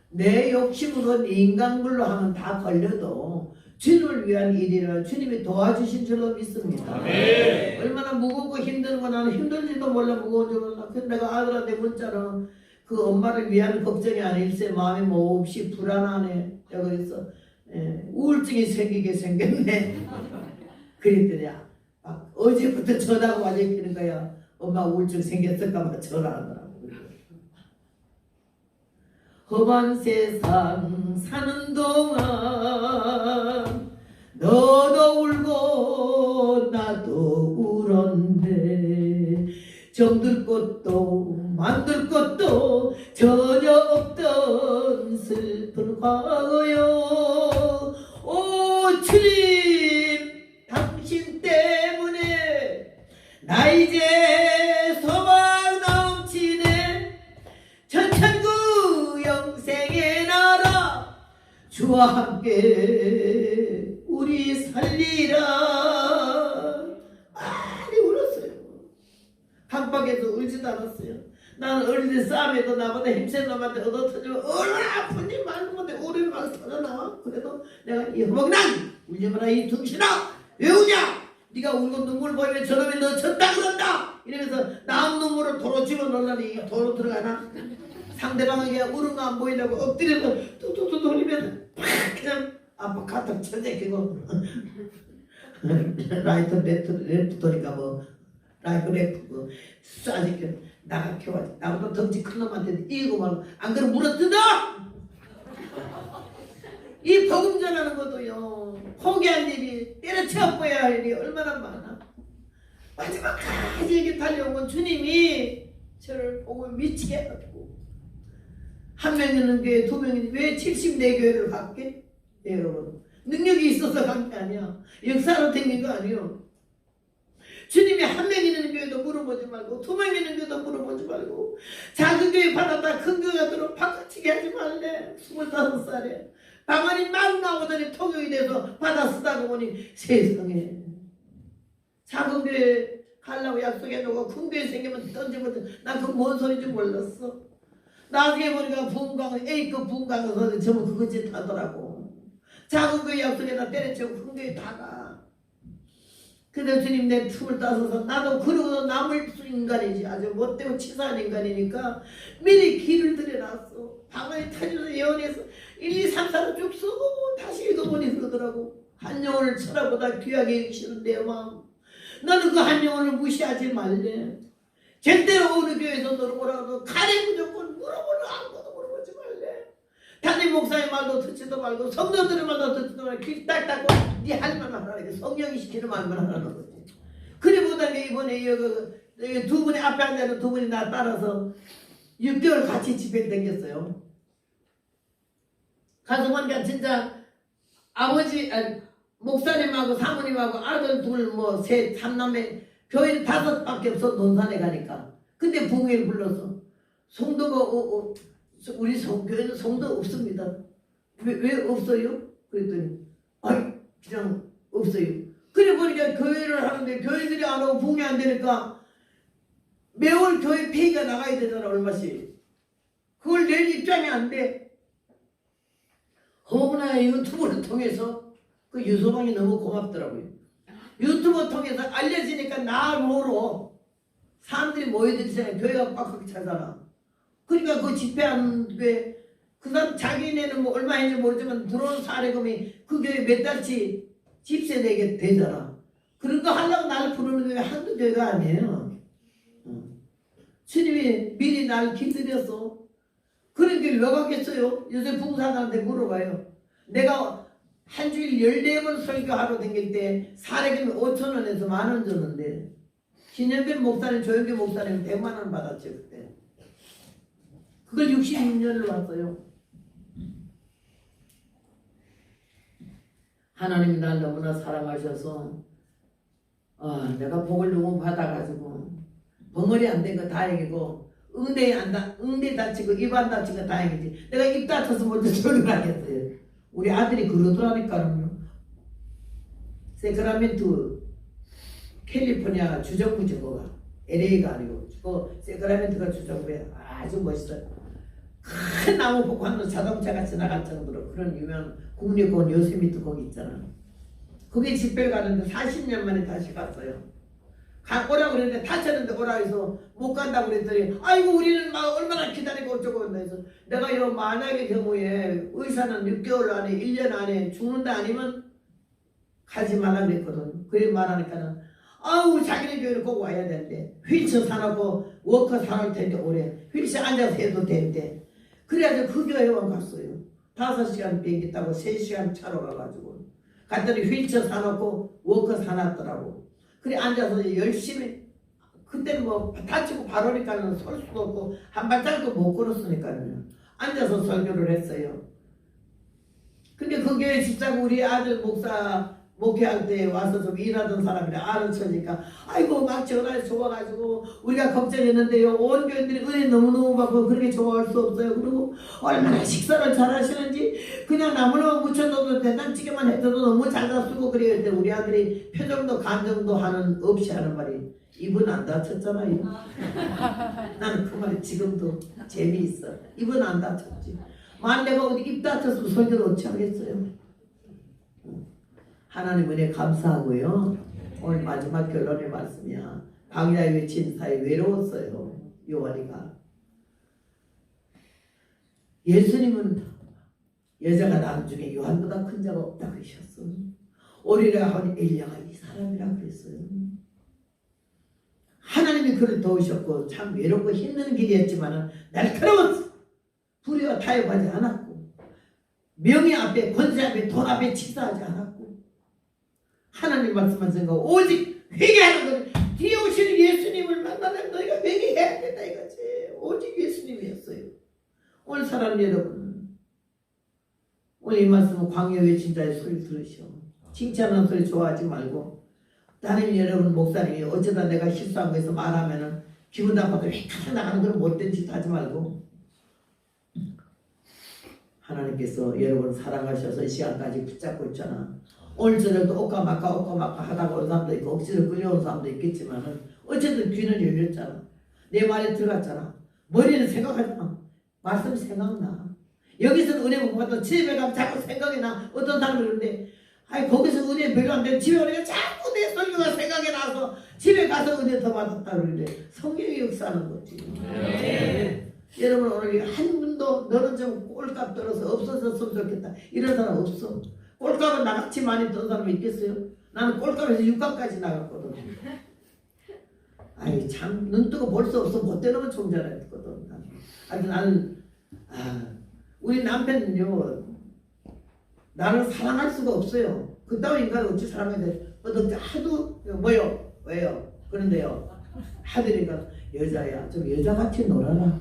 내 욕심으로 인간물로 하면 다 걸려도 주님을 영혼을 위한 일이라 주님이 도와주신 줄로 믿습니다. 아멘. 얼마나 무겁고 힘든 거 나는 힘들지도 몰라 무거운 줄 몰라. 근데 내가 아들한테 문자로 그 엄마를 위한 걱정이 아닐세 마음이 몹시 불안하네. 내가 그래서 우울증이 생기게 생겼네. 그랬더니 어제부터 전화가 와서 있는 거야. 엄마 우울증 생겼을까봐 전화하더라고. 험한 세상 사는 동안 너도 울고 나도 울었네. 정들 것도 만들 것도 전혀 없던 슬픈 과거요. 오 주님 당신 때문에 나 이제 소망 넘치네. 천천구 영생의 나라 주와 함께 우리 살리라. 많이 울었어요. 강박에서 울지도 않았어요. 나는 어릴 때 싸움에도 나보다 힘센 놈한테 얻어터지면 얼마나 아픈지 말도 못해. 울음이 막 터져나와. 그래도 내가 이 허벅난 울지 마라 이 둥신아 왜 우냐. 네가 울고 눈물 보이면 저놈이 너 졌다 그런다. 이러면서 남 눈물을 도로 집어넣으려니 이게 도로 들어가나. 상대방에게 우는 거 안 보이려고 엎드려서 뚜뚜뚜 돌리면 팍 그냥 아빠 가딱 쳐제끼고 라이트 랩트 도니까 뭐 라이트 랩트 뭐 쏴지게 나가 켜가지고 나보다 덩치 큰 놈한테 이기고 말고 안 그러면 물어뜯어. 이 복음 전하는 것도요 포기할 일이 때려쳐버려야 할 일이 얼마나 많아. 마지막까지 이렇게 달려온 건 주님이 저를 보고 미치게 해가지고 한 명 있는 교회 두 명 있는 왜 74교회를 갔게? 네, 여러분 능력이 있어서 간 게 아니야. 역사로 생긴 거 아니요. 주님이 한 명 있는 교회도 물어보지 말고 두 명 있는 교회도 물어보지 말고 작은 교회 받았다 큰 교회가 들어 바꿔치기 하지 말래. 25살에 방언이 막 나오더니 통역이 돼서 받아 쓰다가 보니 세상에 작은 교회 가려고 약속해놓고 큰 교회 생기면 던지거든. 난 그 뭔 소리인지 몰랐어. 나중에 보니까 부흥강은 A급 부흥강에서 전부 그거 짓 하더라고. 작은 교회 약속에다 때려치고 큰 교회 다 가. 근데 주님 내 틈을 따서서 나도 그러고도 남을 인간이지 아주 못되고 치사한 인간이니까 미리 길을 들여놨어. 방언이 터져서 예언해서 1, 2, 3, 4로 쭉 쓰고 다시 읽어보니 그러더라고. 한 영혼을 천하보다 귀하게 여기시는 내 마음. 너는 그 한 영혼을 무시하지 말래. 절대로 어느 교회에서 너를 뭐라고 가래 무조건 물어보는 아무것도 물어보지 말래. 담임 목사의 말도 듣지도 말고 성도들의 말도 듣지도 말고 귀 딱 닫고 네 할 말만 하라. 성령이 시키는 말만 하라는 거지. 그래보다 이번에 두 분이 앞에 앉아서 두 분이 나 따라서 6개월 같이 집회 다녔어요. 가서 보니까 진짜 아버지 목사님하고 사모님하고 아들 둘 뭐 셋 삼남매 교회 5밖에 없어. 논산에 가니까. 근데 부흥회를 불러서 성도가 우리 교회는 성도 없습니다. 왜 없어요? 그랬더니 아이 그냥 없어요. 그래 보니까 교회를 하는데 교회들이 안 오고 부흥이 안 되니까 매월 교회 페이가 나가야 되잖아. 얼마씩. 그걸 낼 입장이 안 돼. 어머나 유튜브를 통해서 그 유소방이 너무 고맙더라고요. 유튜브 통해서 알려지니까 나로로 사람들이 모여들잖아요. 교회가 꽉꽉 차잖아. 그러니까 그 집회하는데 그 사람 자기네는 뭐 얼마 했는지 모르지만 들어온 사례금이 그 교회 몇 달치 집세 내게 되잖아. 그런 거 하려고 나를 부르는 교회가 한두 교회가 아니에요. 주님이 미리 날 기다렸어. 그런 게 왜 가겠어요? 요새 부부사들한테 물어봐요. 내가 한 주일 14번 설교하러 다닐 때 사례금이 5,000원에서 10,000원 줬는데 신현빈 목사님, 조영기 목사님 100만 원 받았죠 그때. 그걸 66년을 왔어요. 하나님이 날 너무나 사랑하셔서 내가 복을 너무 받아가지고 벙어리 안 된 거 다행이고 응대 다치고 입 안 다친 거 다행이지. 내가 입 다쳐서 먼저 절을 하겠어요. 우리 아들이 그러더라니까요. 세크라멘트 캘리포니아 주정부 저거가 LA가 아니고 그 세크라멘트가 주정부에 아주 멋있어요. 큰 나무 복합로 자동차가 지나갈 정도로 그런 유명한 국립공원 요세미트 거기 있잖아. 그게 집회를 가는데 40년 만에 다시 갔어요. 오라고 그랬는데 다쳤는데 오라고 해서 못 간다고 그랬더니 아이고 우리는 막 얼마나 기다리고 어쩌고 한다 해서 내가 이 만약의 경우에 의사는 6개월 안에 1년 안에 죽는다 아니면 가지 말라 그랬거든. 그래 말하니까는 아우 자기네 교회를 꼭 와야 되는데 휠체어 사놓고 워커 사놓을 텐데 오래 휠체어 앉아서 해도 되는데 그래가지고 그 교회만 갔어요. 5시간 비행기 타고 3시간 차로 가가지고 갔더니 휠체어 사놓고 워커 사놨더라고. 그래 앉아서 열심히 그때는 뭐 다치고 바로니까는 설 수도 없고 한 발짝도 못 걸었으니까요. 앉아서 설교를 했어요. 근데 그 교회 집사고 우리 아들 목사 목회할 때 와서 좀 일하던 사람이라 아는 처니까 아이고 막 전화해 좋아가지고 우리가 걱정했는데요. 온 교인들이 은혜 너무너무 받고 그렇게 좋아할 수 없어요. 그리고 얼마나 식사를 잘 하시는지 그냥 나무로 묻혀놓어도 된장찌개만 해도 너무 잘 다쓰고 그래요. 우리 아들이 표정도 감정도 하는 없이 하는 말이 입은 안 다쳤잖아요. 나는 그 말이 지금도 재미있어. 입은 안 다쳤지. 만약 내가 어디 입 다쳤으면 설교를 어찌 하겠어요. 하나님 은혜 감사하고요. 오늘 마지막 결론의 말씀이야. 광야에 외친 사이 외로웠어요. 요한이가. 예수님은 여자가 낳은 중에 요한보다 큰 자가 없다 그러셨어. 오리라 하니 엘리야가 이 사람이라 그랬어요. 하나님이 그를 도우셨고 참 외롭고 힘든 길이었지만 날카로웠어. 불의와 타협하지 않았고 명예 앞에 권세 앞에 돈 앞에 치사하지 않았고 하나님 말씀하신 거 오직 회개하는 거는 뒤에 오시는 예수님을 만나면 너희가 회개해야 된다 이거지. 오직 예수님이었어요. 오늘 사람 여러분 오늘 이 말씀은 광야 외친 자의 소리 들으셔. 칭찬하는 소리 좋아하지 말고 하나님 여러분 목사님이 어쩌다 내가 실수한 거에서 말하면은 기분 나빠도 휙 나가는 그런 못된 짓 하지 말고 하나님께서 여러분 사랑하셔서 이 시간까지 붙잡고 있잖아. 오늘 저녁도 오까마까 하다가 온 사람도 있고 억지로 끌려온 사람도 있겠지만은 어쨌든 귀는 열렸잖아. 내 말에 들어갔잖아. 머리는 생각하잖아. 말씀 생각나. 여기서는 은혜 못 받아 집에 가면 자꾸 생각이 나. 어떤 사람이 그러는데 아니 거기서 은혜 별로 안 되면 집에 오니까 자꾸 내 설교가 생각이 나서 집에 가서 은혜 더 받았다 그러는데 성경이 역사하는 거지. 네. 여러분 오늘 한 분도 너는 좀 꼴값 떨어서 없어졌으면 좋겠다 이런 사람 없어. 꼴값은 나같이 많이 떤 사람이 있겠어요? 나는 꼴값에서 육값까지 나갔거든. 아이 참 눈 뜨고 볼 수 없어 못 되는 총자라 했거든. 아니 나는 우리 남편은요 나를 사랑할 수가 없어요. 그따위 인간을 어찌 사랑해야 돼? 하도 뭐요? 왜요? 그런데요 하더니까 여자야 좀 여자같이 놀아라.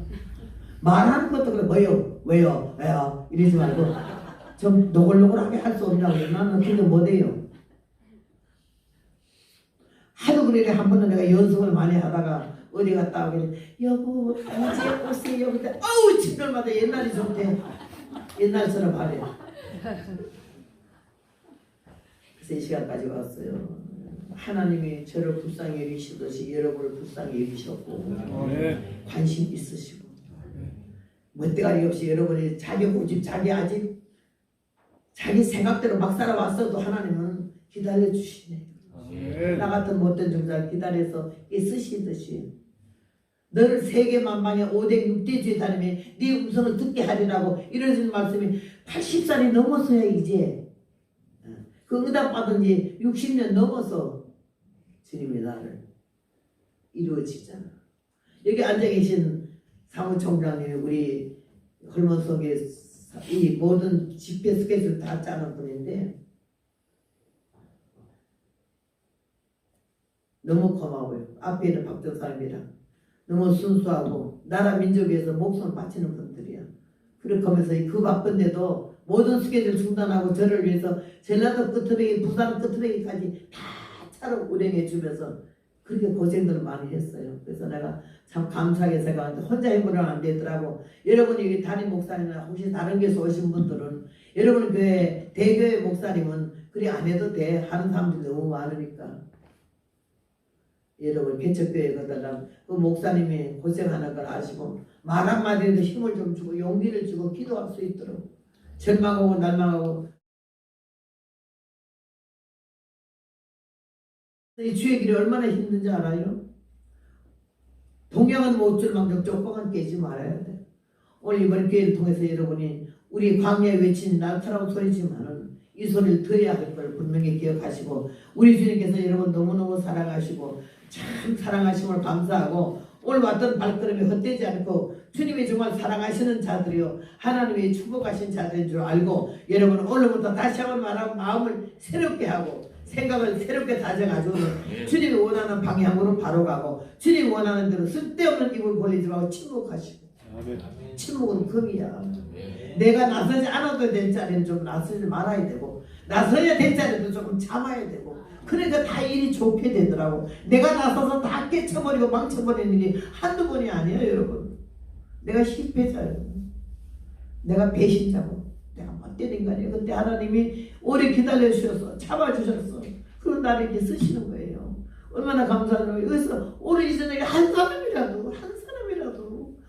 말하는 것도 그래 뭐요? 왜요? 왜요? 이러지 말고 좀 노골노골하게 할 수 없냐고. 나는 그게 못해요. 하도 그래 한 번은 내가 연습을 많이 하다가 어디 갔다 오길래 여보 이제 오세요. 그때 어우 친절마다 옛날이 좋대. 옛날처럼 하래. 그래서 이 시간까지 왔어요. 하나님이 저를 불쌍히 여기시듯이 여러분을 불쌍히 여기셨고 관심 있으시고 멋대가리 없이 여러분이 자기 고집 자기 아직 자기 생각대로 막 살아왔어도 하나님은 기다려주시네. 나 같은 못된 종자 기다려서 있으시듯이 너를 세계만방에 5대 6대 주에 다니며 네 음성을 듣게 하리라고 이러신 말씀이 80살이 넘어서야 이제 그 응답받은 지 60년 넘어서 주님이 나를 이루어지잖아. 여기 앉아계신 사무총장님이 우리 헐몬 속에 이 모든 집회 스케줄 다 짜는 분인데 너무 고마워요. 앞에 있는 박정사님이랑 너무 순수하고 나라 민족 위해서 목숨을 바치는 분들이야. 그렇게 하면서 그 바쁜데도 모든 스케줄 중단하고 저를 위해서 전라도 끝트레기 부산 끝트레기까지 다 차로 운행해 주면서 그렇게 고생들을 많이 했어요. 그래서 내가 참 감사하게 생각하는데 혼자 힘으로는 안 되더라고. 여러분이 담임 목사님이나 혹시 다른 교회에서 오신 분들은 여러분 교회 대교회 목사님은 그래 안 해도 돼 하는 사람들이 너무 많으니까 여러분 개척교회 가다가 그 목사님이 고생하는 걸 아시고 말 한마디에도 힘을 좀 주고 용기를 주고 기도할 수 있도록 절망하고 날망하고 이 주의 길이 얼마나 힘든지 알아요? 동양은 못 줄 만큼 쪽방은 깨지 말아야 돼. 오늘 이번 기회를 통해서 여러분이 우리 광야에 외친 날카로운 소리지만은 이 소리를 들어야 할 걸 분명히 기억하시고, 우리 주님께서 여러분 너무너무 사랑하시고 참 사랑하심을 감사하고, 오늘 왔던 발걸음이 헛되지 않고 주님이 정말 사랑하시는 자들이요 하나님이 축복하신 자들인 줄 알고, 여러분 오늘부터 다시 한번 말하고 마음을 새롭게 하고 생각을 새롭게 다져가지고 주님이 원하는 방향으로 바로 가고, 주님이 원하는 대로 쓸데없는 입을 벌리지 말고 침묵하시고. 침묵은 금이야. 내가 나서지 않아도 될 자리는 좀 나서지 말아야 되고, 나서야 될 자리도 조금 참아야 되고, 그러니까 다 일이 좋게 되더라고. 내가 나서서 다 깨쳐버리고 망쳐버리는 일이 한두 번이 아니에요 여러분. 내가 실패자예요. 내가 배신자고 내가 못된 인간이에요. 근데 하나님이 오래 기다려주셔서 참아주셨어. 그런 나를 이렇게 쓰시는 거예요. 얼마나 감사드려요. 그래서 오늘 이 저녁에 한 사람이라도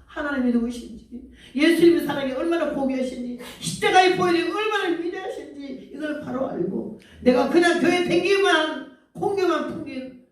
하나님이 누구신지, 예수님의 사랑이 얼마나 고귀하신지, 십자가의 보혈이 얼마나 위대하신지 이걸 바로 알고, 내가 그냥 교회 댕기만 공경만 풍긴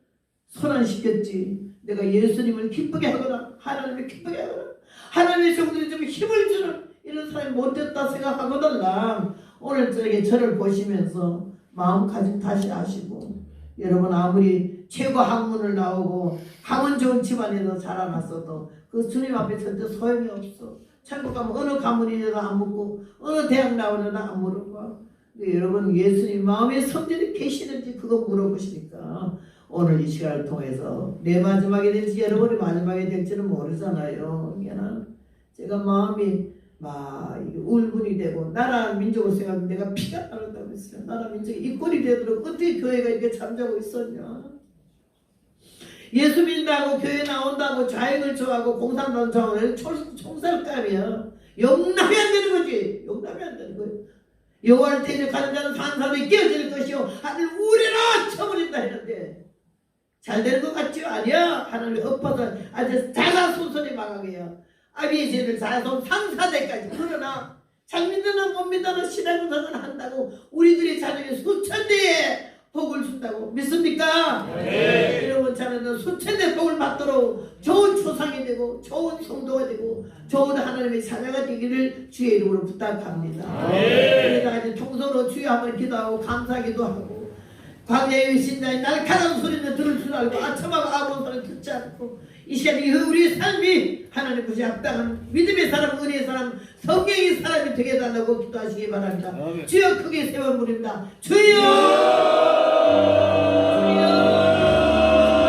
손안시켰지, 내가 예수님을 기쁘게 하거나 하나님을 기쁘게 하거나 하나님의 종들이 좀 힘을 주는 이런 사람이 못됐다 생각하거든요. 오늘 저에게 저를 보시면서 마음가짐 다시 하시고, 여러분 아무리 최고 학문을 나오고 학문 좋은 집안에서 자라났어도 그 주님 앞에 절대 소용이 없어. 천국 가면 어느 가문이라도 안 묻고 어느 대학 나오려나 안 물어봐. 여러분 예수님 마음에 성전이 계시는지 그거 물어보시니까, 오늘 이 시간을 통해서 내 마지막이 될지 여러분의 마지막이 될지는 모르잖아요. 그냥 제가 마음이 막 울분이 되고, 나라 민족을 생각하면 내가 피가 나른다고 했어요. 나라 민족이 이 꼴이 되도록 어떻게 교회가 이렇게 잠자고 있었냐. 예수 믿는다고 교회 나온다고 좌익을 좋아하고 공산당 좋아하고 총살감이야. 용납이 안 되는 거지. 용납이 안 되는 거예요. 여호와를 대적하는 자는 산사람이 깨어질 것이요 하늘 우레라 쳐버린다 했는데 잘 되는 것 같지요? 아니야. 하나님이 엎어서 아주 자가소설이 망하게 해요. 아비의 죄를 자손 상사대까지. 그러나 잘 믿는 못 믿는 신앙생활을 한다고 우리들의 자녀에 수천 대의 복을 준다고 믿습니까? 네. 여러분 자녀는 수천 대의 복을 받도록 좋은 초상이 되고 좋은 성도가 되고 좋은 하나님의 자녀가 되기를 주의 이름으로 부탁합니다. 네. 그러다 이제 통성으로 주여 한번 기도하고 감사기도 하고, 광야의 신자의 날카로운 소리는 들을 줄 알고 아첨하고 아무런 소리 듣지 않고, 이 시간에 우리의 삶이 하나님 것이 합당한 믿음의 사람, 은혜의 사람, 성령의 사람이 되게 해달라고 기도하시기 바랍니다. 주여 크게 세워버립니다. 주여!